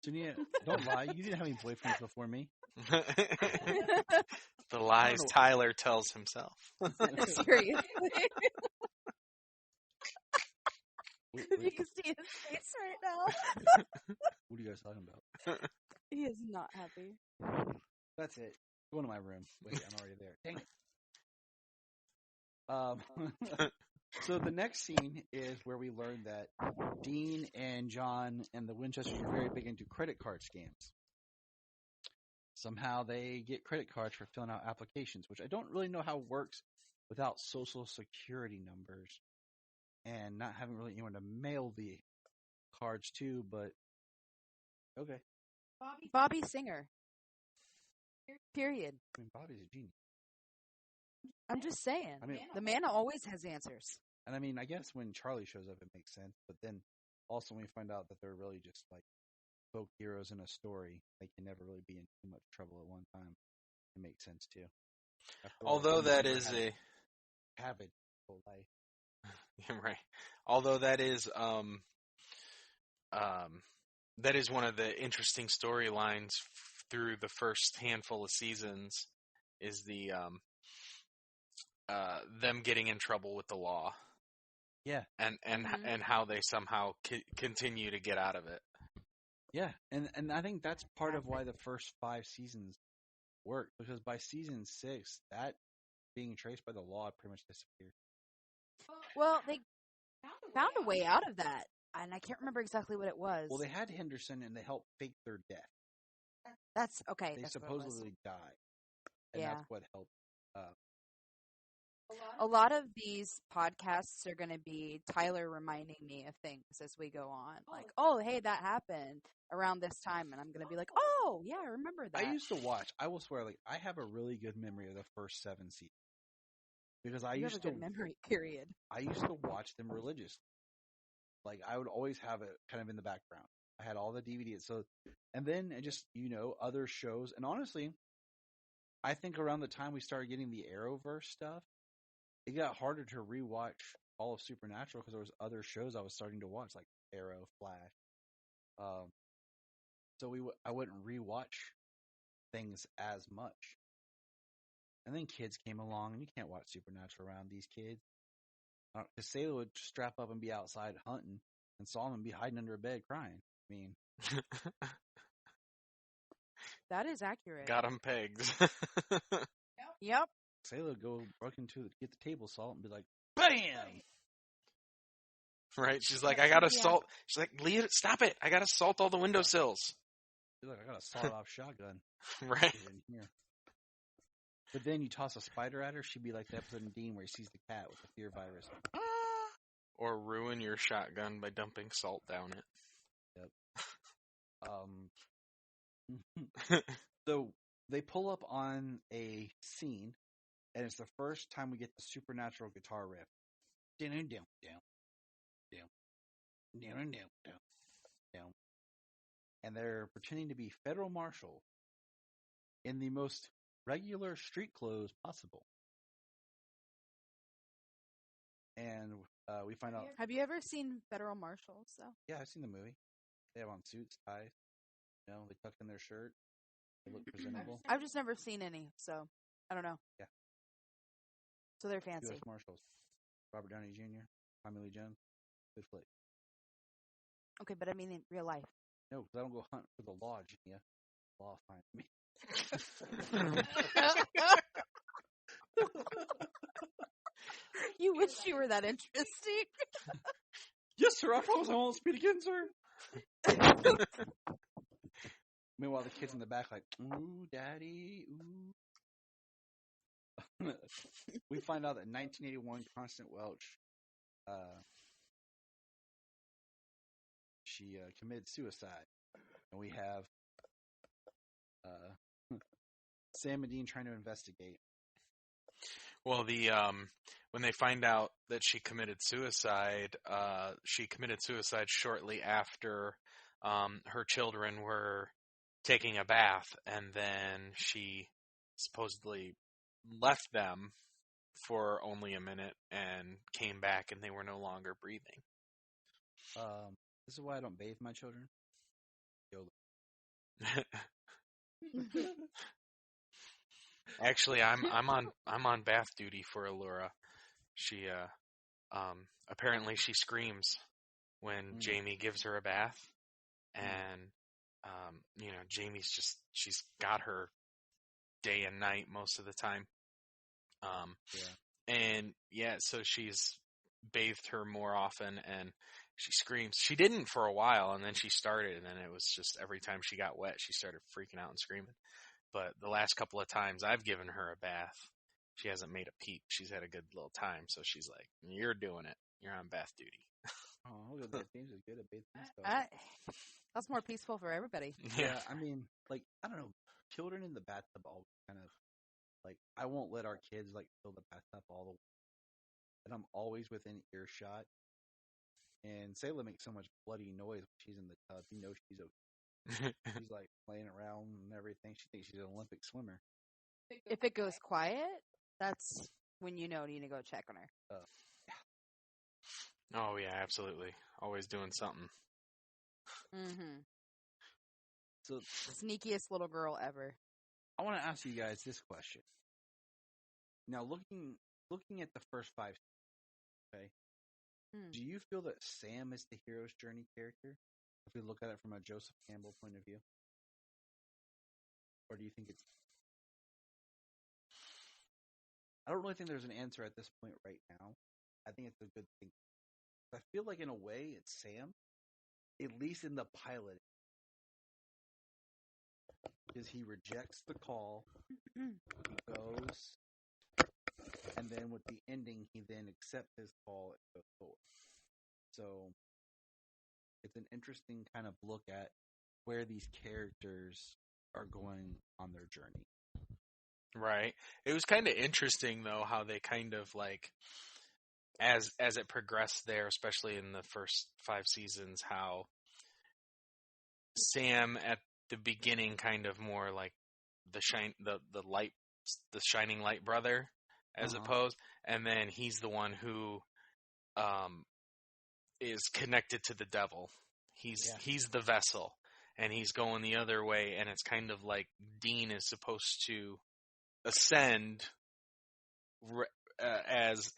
Jania, don't lie. You didn't have any boyfriends before me. The lies Tyler tells himself. Seriously. If you can see his face right now. What are you guys talking about? He is not happy. That's it. Go into my room. Wait, I'm already there. Dang it. So the next scene is where we learn that Dean and John and the Winchesters are very big into credit card scams. Somehow they get credit cards for filling out applications, which I don't really know how it works without social security numbers and not having really anyone to mail the cards to, but okay. Bobby Singer. Period. I mean, Bobby's a genius. I'm just saying. I mean, the man always has answers. And I mean, I guess when Charlie shows up, it makes sense. But then also when we find out that they're really just like folk heroes in a story, they can never really be in too much trouble at one time. It makes sense too. After all, Although Jimmy that Cooper is had a habit whole life. right. Although that is that is one of the interesting storylines through the first handful of seasons is the them getting in trouble with the law. Yeah, and how they somehow continue to get out of it. yeah, and I think that's part of why the first 5 seasons worked, because by season 6, that being traced by the law pretty much disappeared. Well, they found a way out of that, and I can't remember exactly what it was. Well, they had Henderson, and they helped fake their death. That's okay. They that's supposedly died, and Yeah. that's what helped. A lot of these podcasts are going to be Tyler reminding me of things as we go on. Like, oh, hey, that happened around this time. And I'm going to be like, oh, yeah, I remember that. I used to watch. I will swear, like, I have a really good memory of the first 7 seasons because you have a good memory, period. I used to watch them religiously. Like, I would always have it kind of in the background. I had all the DVDs. So, and then it just, other shows. And honestly, I think around the time we started getting the Arrowverse stuff, it got harder to rewatch all of Supernatural because there was other shows I was starting to watch, like Arrow, Flash. So I wouldn't rewatch things as much. And then kids came along, and you can't watch Supernatural around these kids. Because Sailor would strap up and be outside hunting, and Solomon be hiding under a bed crying. I mean, that is accurate. Got him pegged. Yep. Sailor would go get the table salt and be like, BAM! Right? She's like, I gotta salt. She's like, Leah, stop it! I gotta salt all the windowsills. She's like, I got a sawed-off shotgun. Right? In here. But then you toss a spider at her, she'd be like the episode in Dean where he sees the cat with the fear virus. Or ruin your shotgun by dumping salt down it. So they pull up on a scene, and it's the first time we get the Supernatural guitar riff. And they're pretending to be federal marshal in the most regular street clothes possible. And we find out. Have you ever seen Federal Marshals, though? Yeah, I've seen the movie. They have on suits, ties. They tuck in their shirt. They look presentable. I've just never seen any, so I don't know. Yeah. So they're fancy. U.S. Marshals. Robert Downey Jr., Tommy Lee Jones. Good flick. Okay, but I mean in real life. No, because I don't go hunt for the law, Genia. Law finds me. You wish you were that interesting. Yes, sir. I promise I won't speak again, sir. Meanwhile, the kids in the back like, ooh, daddy, ooh. We find out that in 1981, Constant Welch, she committed suicide. And we have Sam and Dean trying to investigate. Well, when they find out that she committed suicide shortly after her children were taking a bath, and then she supposedly left them for only a minute and came back, and they were no longer breathing. This is why I don't bathe my children. Actually, I'm on bath duty for Allura. She apparently she screams when Jamie gives her a bath, and she's got her day and night most of the time. And so she's bathed her more often, and she screams. She didn't for a while, and then she started, and then it was just every time she got wet, she started freaking out and screaming. But the last couple of times I've given her a bath, she hasn't made a peep. She's had a good little time, so she's like, "You're doing it. You're on bath duty." Oh, look at that. James is good at bathing stuff. That's more peaceful for everybody. Yeah, I mean, like, I don't know. Children in the bathtub always kind of, like, I won't let our kids, like, fill the bathtub all the way. And I'm always within earshot. And Sayla makes so much bloody noise when she's in the tub. You know she's okay. She's, like, playing around and everything. She thinks she's an Olympic swimmer. If it goes quiet, that's when you need to go check on her. Oh yeah, absolutely. Always doing something. Mm-hmm. So Sneakiest little girl ever. I want to ask you guys this question. Now, looking at the first 5, okay, do you feel that Sam is the hero's journey character? If we look at it from a Joseph Campbell point of view, or do you think it's? I don't really think there's an answer at this point right now. I think it's a good thing. I feel like in a way it's Sam, at least in the pilot, because he rejects the call, he goes, and then with the ending, he then accepts his call and goes forward. So it's an interesting kind of look at where these characters are going on their journey. Right. It was kind of interesting though how they kind of like as it progressed there, especially in the first 5 seasons, how Sam at the beginning kind of more like the shining light brother as opposed, and then he's the one who is connected to the devil. He's the vessel, and he's going the other way, and it's kind of like Dean is supposed to ascend as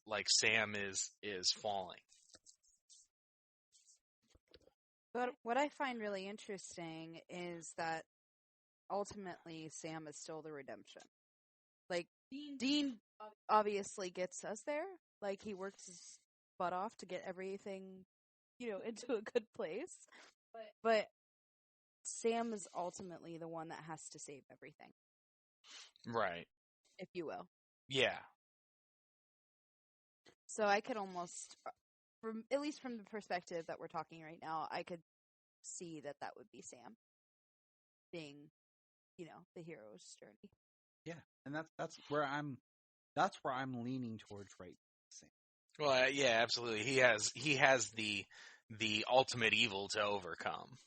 like Sam is falling. But what I find really interesting is that ultimately Sam is still the redemption. Like, Dean obviously gets us there. Like, he works his butt off to get everything, into a good place. But Sam is ultimately the one that has to save everything. Right. If you will. Yeah. So I could almost, at least from the perspective that we're talking right now, I could see that would be Sam being, the hero's journey. Yeah, and that's where I'm leaning towards right now, Sam. Well, yeah, absolutely. He has the ultimate evil to overcome.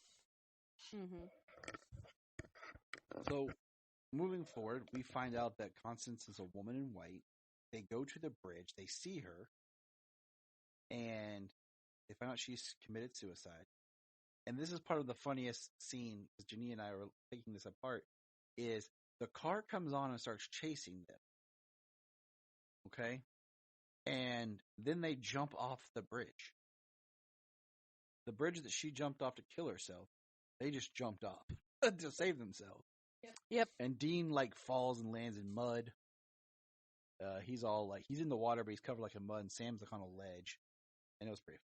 Mm-hmm. So, moving forward, we find out that Constance is a woman in white. They go to the bridge. They see her, and they find out she's committed suicide. And this is part of the funniest scene, because Janine and I were taking this apart, is the car comes on and starts chasing them. Okay? And then they jump off the bridge. The bridge that she jumped off to kill herself, they just jumped off to save themselves. Yep. And Dean, falls and lands in mud. He's all he's in the water, but he's covered in mud, and Sam's on a ledge. And it was pretty fun.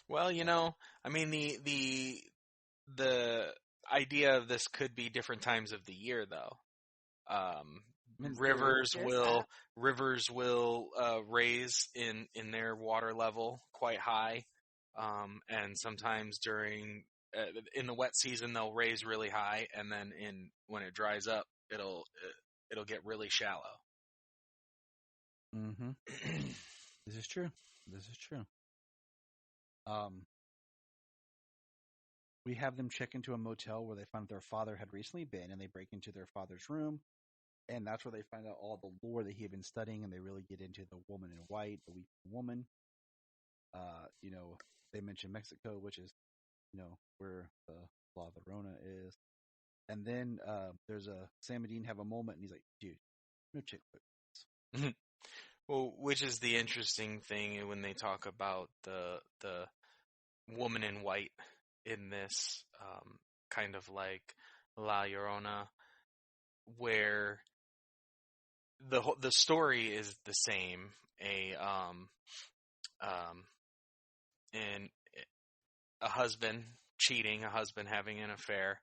Well, I mean, the idea of this could be different times of the year, though. Rivers will raise in their water level quite high, and sometimes during in the wet season they'll raise really high, and then when it dries up, it'll get really shallow. Mm-hmm. This is true. We have them check into a motel where they find their father had recently been, and they break into their father's room, and that's where they find out all the lore that he had been studying, and they really get into the woman in white, the weak woman. They mention Mexico, which is, where the La Llorona is. And then there's Sam and Dean have a moment, and he's like, dude, no chick flicks. Well, which is the interesting thing when they talk about the woman in white in this, kind of like La Llorona, where the story is the same. And a husband cheating, a husband having an affair,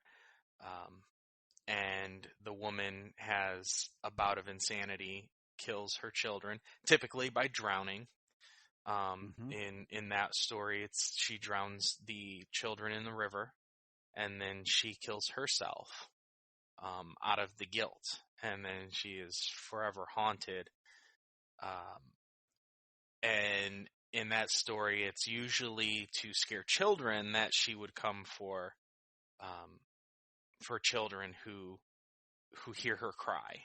and the woman has a bout of insanity, kills her children, typically by drowning. In that story, she drowns the children in the river, and then she kills herself out of the guilt, and then she is forever haunted. And in that story, it's usually to scare children that she would come for children who hear her cry.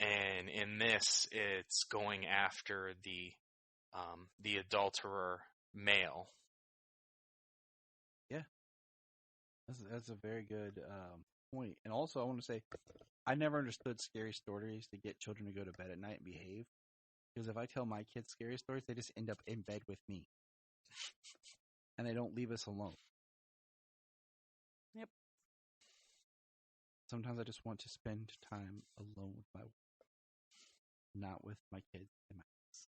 And in this, it's going after the adulterer male. Yeah, that's a very good point. And also, I want to say, I never understood scary stories to get children to go to bed at night and behave. Because if I tell my kids scary stories, they just end up in bed with me, and they don't leave us alone. Yep. Sometimes I just want to spend time alone with my wife, not with my kids and my house.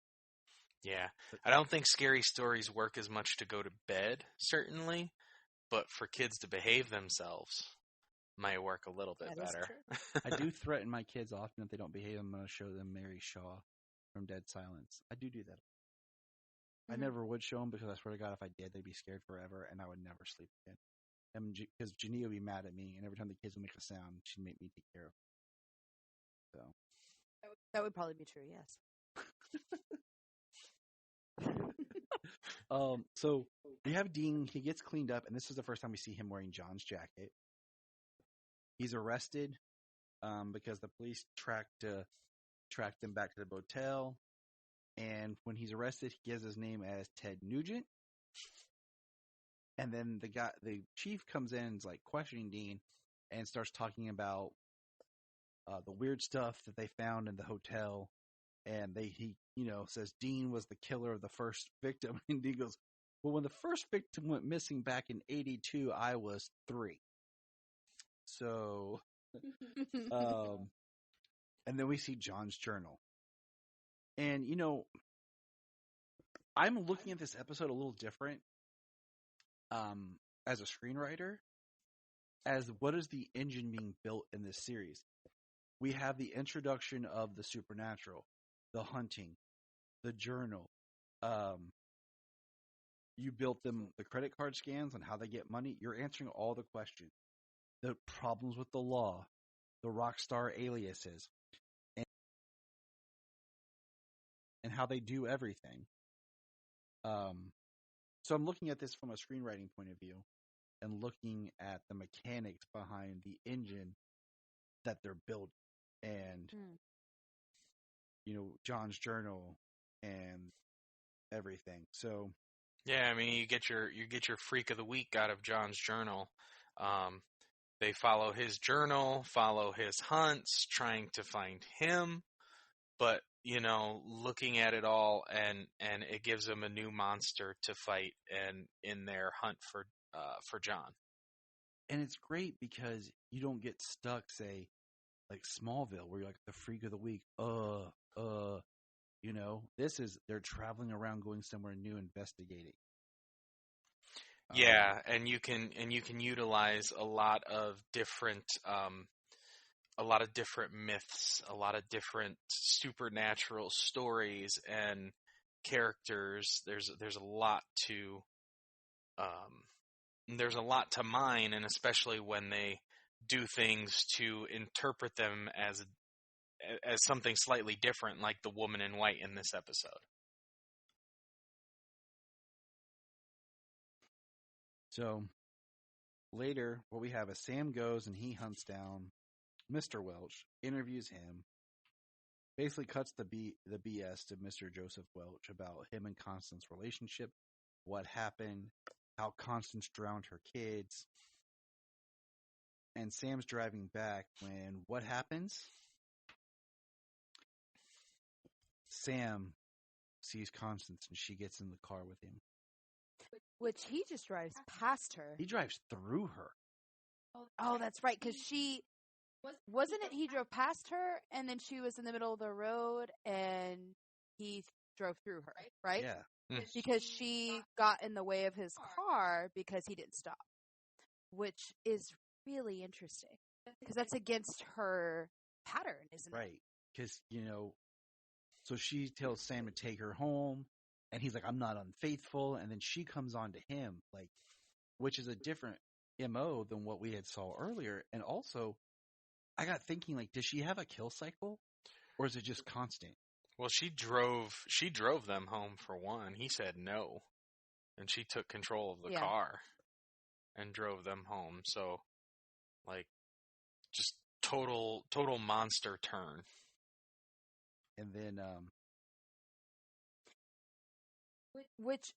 Yeah, I don't think scary stories work as much to go to bed, certainly, but for kids to behave themselves might work a little bit better. I do threaten my kids often if they don't behave. I'm going to show them Mary Shaw from Dead Silence. I do that. Mm-hmm. I never would show them because I swear to God, if I did, they'd be scared forever and I would never sleep again. And because Jania would be mad at me, and every time the kids would make a sound, she'd make me take care of them. So that would probably be true, yes. So we have Dean. He gets cleaned up, and this is the first time we see him wearing John's jacket. He's arrested because the police tracked him back to the motel. And when he's arrested, he gives his name as Ted Nugent. And then the chief comes in and is like questioning Dean and starts talking about the weird stuff that they found in the hotel. And he says Dean was the killer of the first victim. And Dean goes, well, when the first victim went missing back in 1982, I was 3. So, and then we see John's journal. And, I'm looking at this episode a little different as a screenwriter, as what is the engine being built in this series. We have the introduction of the supernatural, the hunting, the journal. You built them the credit card scans and how they get money. You're answering all the questions. The problems with the law, the rock star aliases, and how they do everything. So I'm looking at this from a screenwriting point of view and looking at the mechanics behind the engine that they're building, and John's journal and everything. So yeah, I mean, you get your freak of the week out of John's journal. They follow his journal, follow his hunts, trying to find him, but looking at it all, and it gives them a new monster to fight, and in their hunt for John. And it's great because you don't get stuck, say, like Smallville, where you're like the freak of the week. This is they're traveling around, going somewhere new, investigating. Yeah, and you can utilize a lot of different myths, a lot of different supernatural stories and characters. There's a lot to mine, and especially when they do things to interpret them as something slightly different, like the woman in white in this episode. So later, what we have is Sam goes and he hunts down Mr. Welch, interviews him, basically cuts the BS to Mr. Joseph Welch about him and Constance's relationship, what happened, how Constance drowned her kids. And Sam's driving back when what happens? Sam sees Constance and she gets in the car with him. Which he just drives past her. He drives through her. Oh, that's right, because wasn't it he drove past her and then she was in the middle of the road and he drove through her, right? Yeah. Because she got in the way of his car because he didn't stop, which is really interesting because that's against her pattern, isn't it? Right. Because, so she tells Sam to take her home and he's like, I'm not unfaithful. And then she comes on to him, like, which is a different MO than what we had saw earlier. And also, I got thinking, like, does she have a kill cycle or is it just constant? Well, she drove them home for one. He said no. And she took control of the car and drove them home. So, like, just total monster turn. And then, which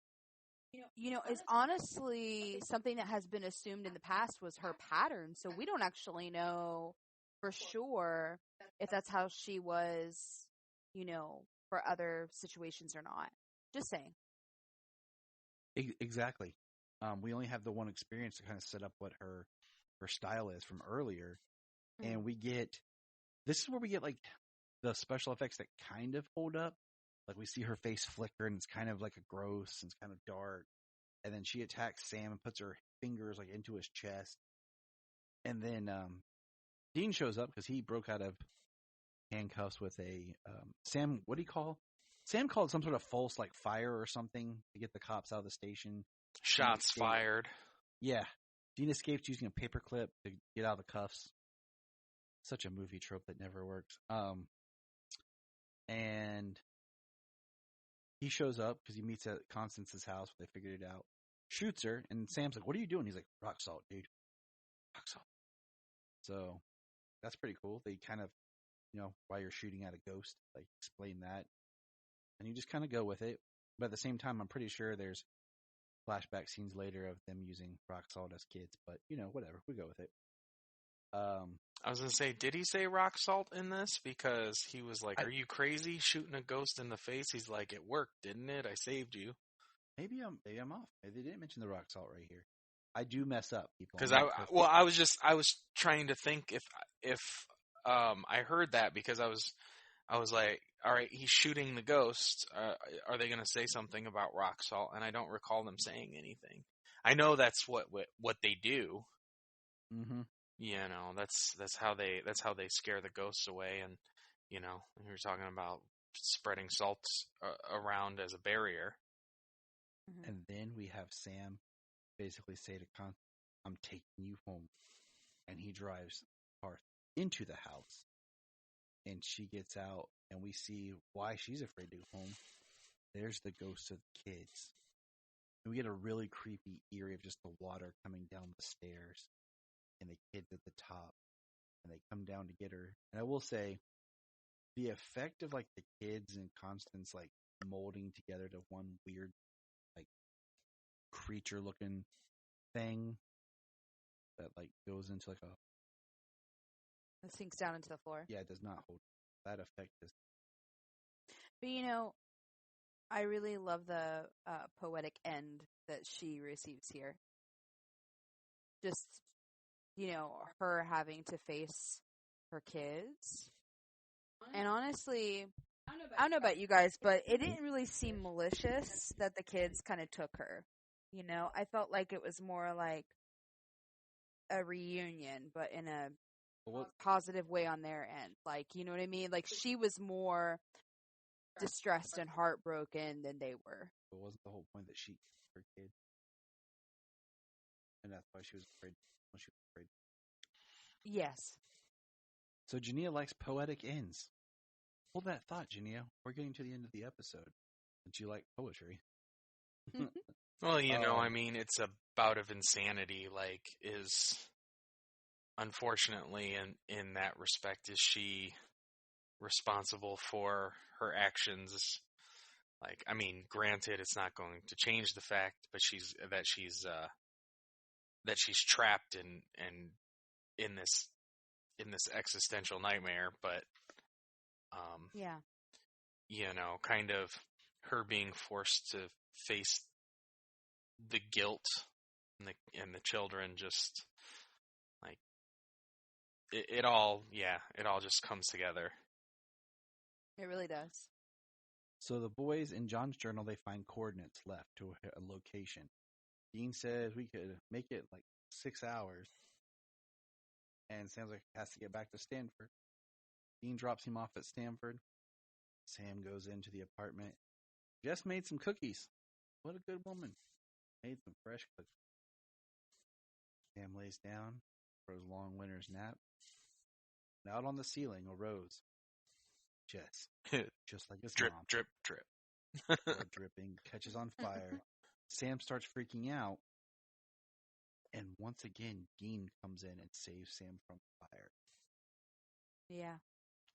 is honestly something that has been assumed in the past was her pattern. So we don't actually know for sure if that's how she was, for other situations or not. Just saying. exactly. We only have the one experience to kind of set up what her style is from earlier. Mm-hmm. And this is where we get like the special effects that kind of hold up. Like we see her face flicker and it's kind of like a gross and it's kind of dark. And then she attacks Sam and puts her fingers like into his chest. And then Dean shows up because he broke out of handcuffs with a Sam. What do you call? Sam called some sort of false like fire or something to get the cops out of the station. Shots fired. Yeah, Dean escapes using a paperclip to get out of the cuffs. Such a movie trope that never works. And he shows up because he meets at Constance's house where they figured it out. Shoots her, and Sam's like, "What are you doing?" He's like, "Rock salt, dude. Rock salt." So that's pretty cool. They kind of, while you're shooting at a ghost, like explain that, and you just kind of go with it. But at the same time, I'm pretty sure there's flashback scenes later of them using rock salt as kids. But whatever, we go with it. I was gonna say, did he say rock salt in this? Because he was like, "Are you crazy shooting a ghost in the face?" He's like, "It worked, didn't it? I saved you." Maybe I'm off. Maybe they didn't mention the rock salt right here. I do mess up, people. Because I was trying to think if I heard that, because I was like, all right, he's shooting the ghost. Are they going to say something about rock salt? And I don't recall them saying anything. I know that's what they do. Mm-hmm. That's how they scare the ghosts away. And we were talking about spreading salt around as a barrier. Mm-hmm. And then we have Sam basically say to Con, "I'm taking you home," and he drives Parth into the house, and she gets out, and we see why she's afraid to go home. There's the ghosts of the kids. And we get a really creepy eerie of just the water coming down the stairs and the kids at the top, and they come down to get her. And I will say, the effect of like the kids and Constance like molding together to one weird like creature looking thing that like goes into like It sinks down into the floor. it does not hold that effect. But I really love the poetic end that she receives here. Just, her having to face her kids. And honestly, I don't know about you guys, but it didn't really seem malicious that the kids kind of took her. I felt like it was more like a reunion, but in a positive way on their end. Like, you know what I mean? Like, she was more distressed and heartbroken than they were. But wasn't the whole point that she killed her kid? And that's why she was afraid. Yes. So Jania likes poetic ends. Hold that thought, Jania. We're getting to the end of the episode. Did you like poetry? Well, I mean, it's a bout of insanity. Like, is unfortunately in that respect, is she responsible for her actions? Like, I mean, granted, it's not going to change the fact, but she's trapped in this existential nightmare. But yeah, kind of her being forced to face the guilt and the children, just like it all just comes together. it really does. So the boys in John's journal, they find coordinates left to a location. Dean says we could make it like 6 hours. And Sam's like, has to get back to Stanford. Dean drops him off at Stanford. Sam goes into the apartment. Just made some cookies. What a good woman. Made some fresh cookies. Sam lays down for his long winter's nap. And out on the ceiling, a rose. Just like his drip, mom. drip, drip. Blood dripping, catches on fire. Sam starts freaking out. And once again, Dean comes in and saves Sam from the fire. Yeah.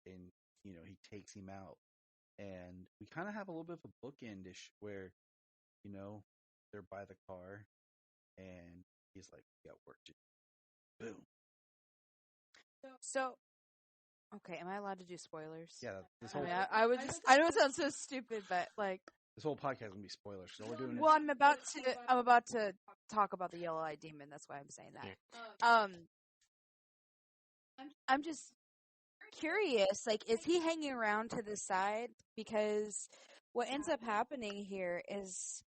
and he takes him out, and we kind of have a little bit of a bookendish where they're by the car, and he's like, "We got work to do." Boom. So, okay, am I allowed to do spoilers? Yeah, this I whole mean, I know it sounds so stupid, but like, this whole podcast is gonna be spoilers. So we're doing. well, I'm about to talk about the yellow-eyed demon. That's why I'm saying that. I'm just curious. Like, is he hanging around to the side? Because what ends up happening here is,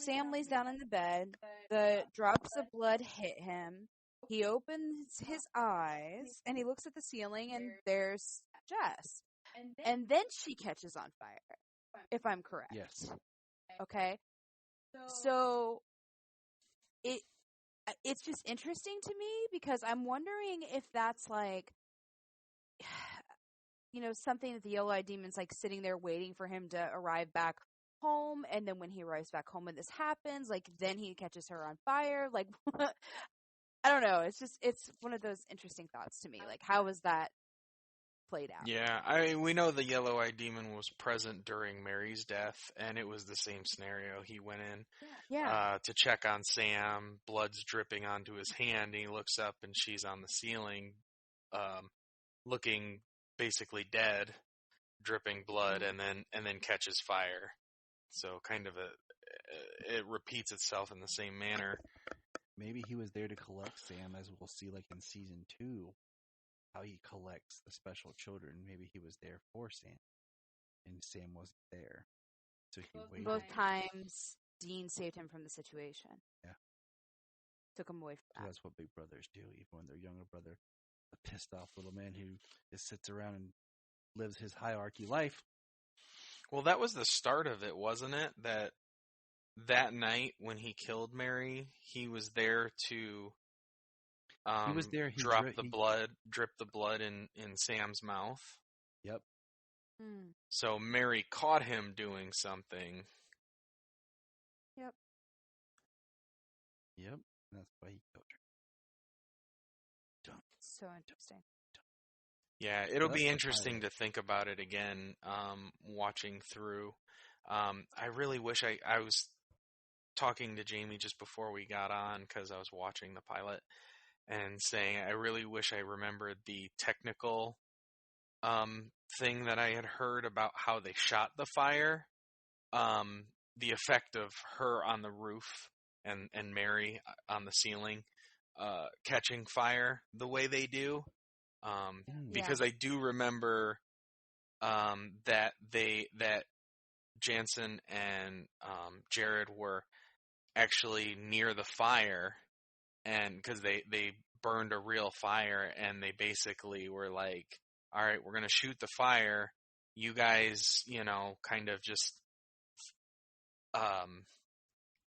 Sam lays down in the bed. The drops of blood hit him. He opens his eyes and he looks at the ceiling, and there's Jess. And then she catches on fire, if I'm correct. Yes. Okay. So it's just interesting to me because I'm wondering if that's like, something that the yellow-eyed demon's like sitting there waiting for him to arrive back home, and then when he arrives back home and this happens, like then he catches her on fire. Like, I don't know. It's one of those interesting thoughts to me. Like, how was that played out? Yeah, we know the yellow-eyed demon was present during Mary's death, and it was the same scenario. He went in to check on Sam. Blood's dripping onto his hand, and he looks up, and she's on the ceiling, looking basically dead, dripping blood, and then catches fire. So kind of it repeats itself in the same manner. Maybe he was there to collect Sam, as we'll see like in season 2, how he collects the special children. Maybe he was there for Sam, and Sam wasn't there. So he waited. Both times, Dean saved him from the situation. Yeah. Took him away from that. So that's what big brothers do, even when their younger brother, a pissed off little man who just sits around and lives his hierarchy life. Well, that was the start of it, wasn't it? That night when he killed Mary, he was there to he was there. He drip the blood in Sam's mouth. Yep. So Mary caught him doing something. Yep. Yep. That's why he killed her. Done. So interesting. Yeah, it'll be interesting to think about it again, watching through. I really wish I was talking to Jamie just before we got on, because I was watching the pilot, and saying I really wish I remembered the technical thing that I had heard about how they shot the fire, the effect of her on the roof and Mary on the ceiling catching fire the way they do. Because I do remember that Jansen and Jared were actually near the fire, and because they burned a real fire, and they basically were like, all right, we're going to shoot the fire. You guys, kind of just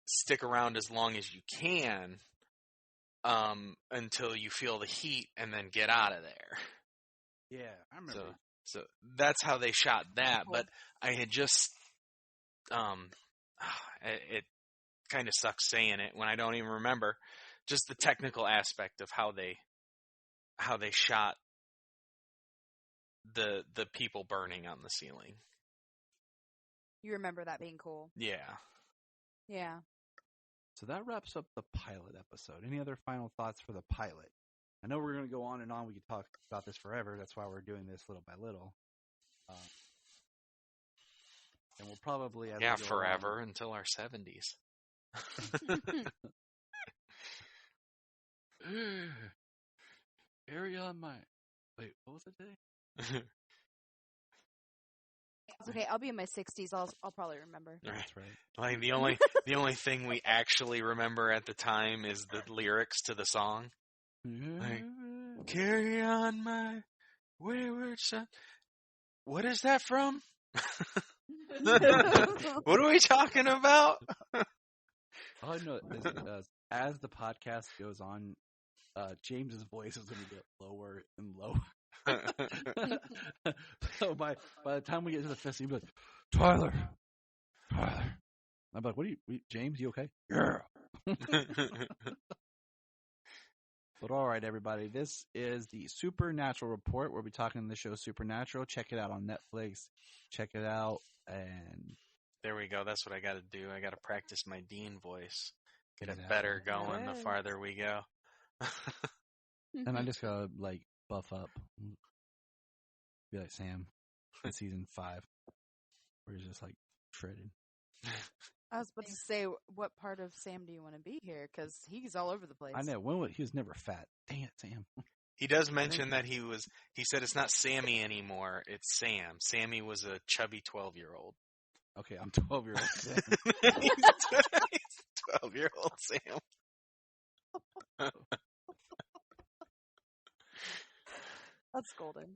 stick around as long as you can until you feel the heat, and then get out of there. Yeah, I remember. So that's how they shot that. But I had just, it kind of sucks saying it when I don't even remember just the technical aspect of how they shot the people burning on the ceiling. You remember that being cool? Yeah. Yeah. So that wraps up the pilot episode. Any other final thoughts for the pilot? I know we're going to go on and on. We could talk about this forever. That's why we're doing this little by little. And we'll probably... forever until our 70s. Carry on my... Wait, what was it today? It's okay. I'll be in my 60s. I'll probably remember. That's right. Like the only thing we actually remember at the time is the lyrics to the song. Like, carry on my wayward son. What is that from? What are we talking about? All I know is as the podcast goes on, James's voice is going to get lower and lower. So by the time we get to the festival, he'll be like, Tyler. I'm like, James, you okay? Yeah. But all right, everybody, this is the Supernatural Report. We'll be talking the show Supernatural. Check it out on Netflix. Check it out. And there we go. That's what I got to do. I got to practice my Dean voice. Get it Exactly. better going the Yes. farther we go. and I just gotta like buff up. Be like Sam in season 5. Where he's just like shredded. I was about to say, what part of Sam do you want to be here? Because he's all over the place. I know. He was never fat. Dang it, Sam. He does mention that he said it's not Sammy anymore, it's Sam. Sammy was a chubby 12-year-old. Okay, I'm 12-year-old Sam. He's 12-year-old Sam. That's golden.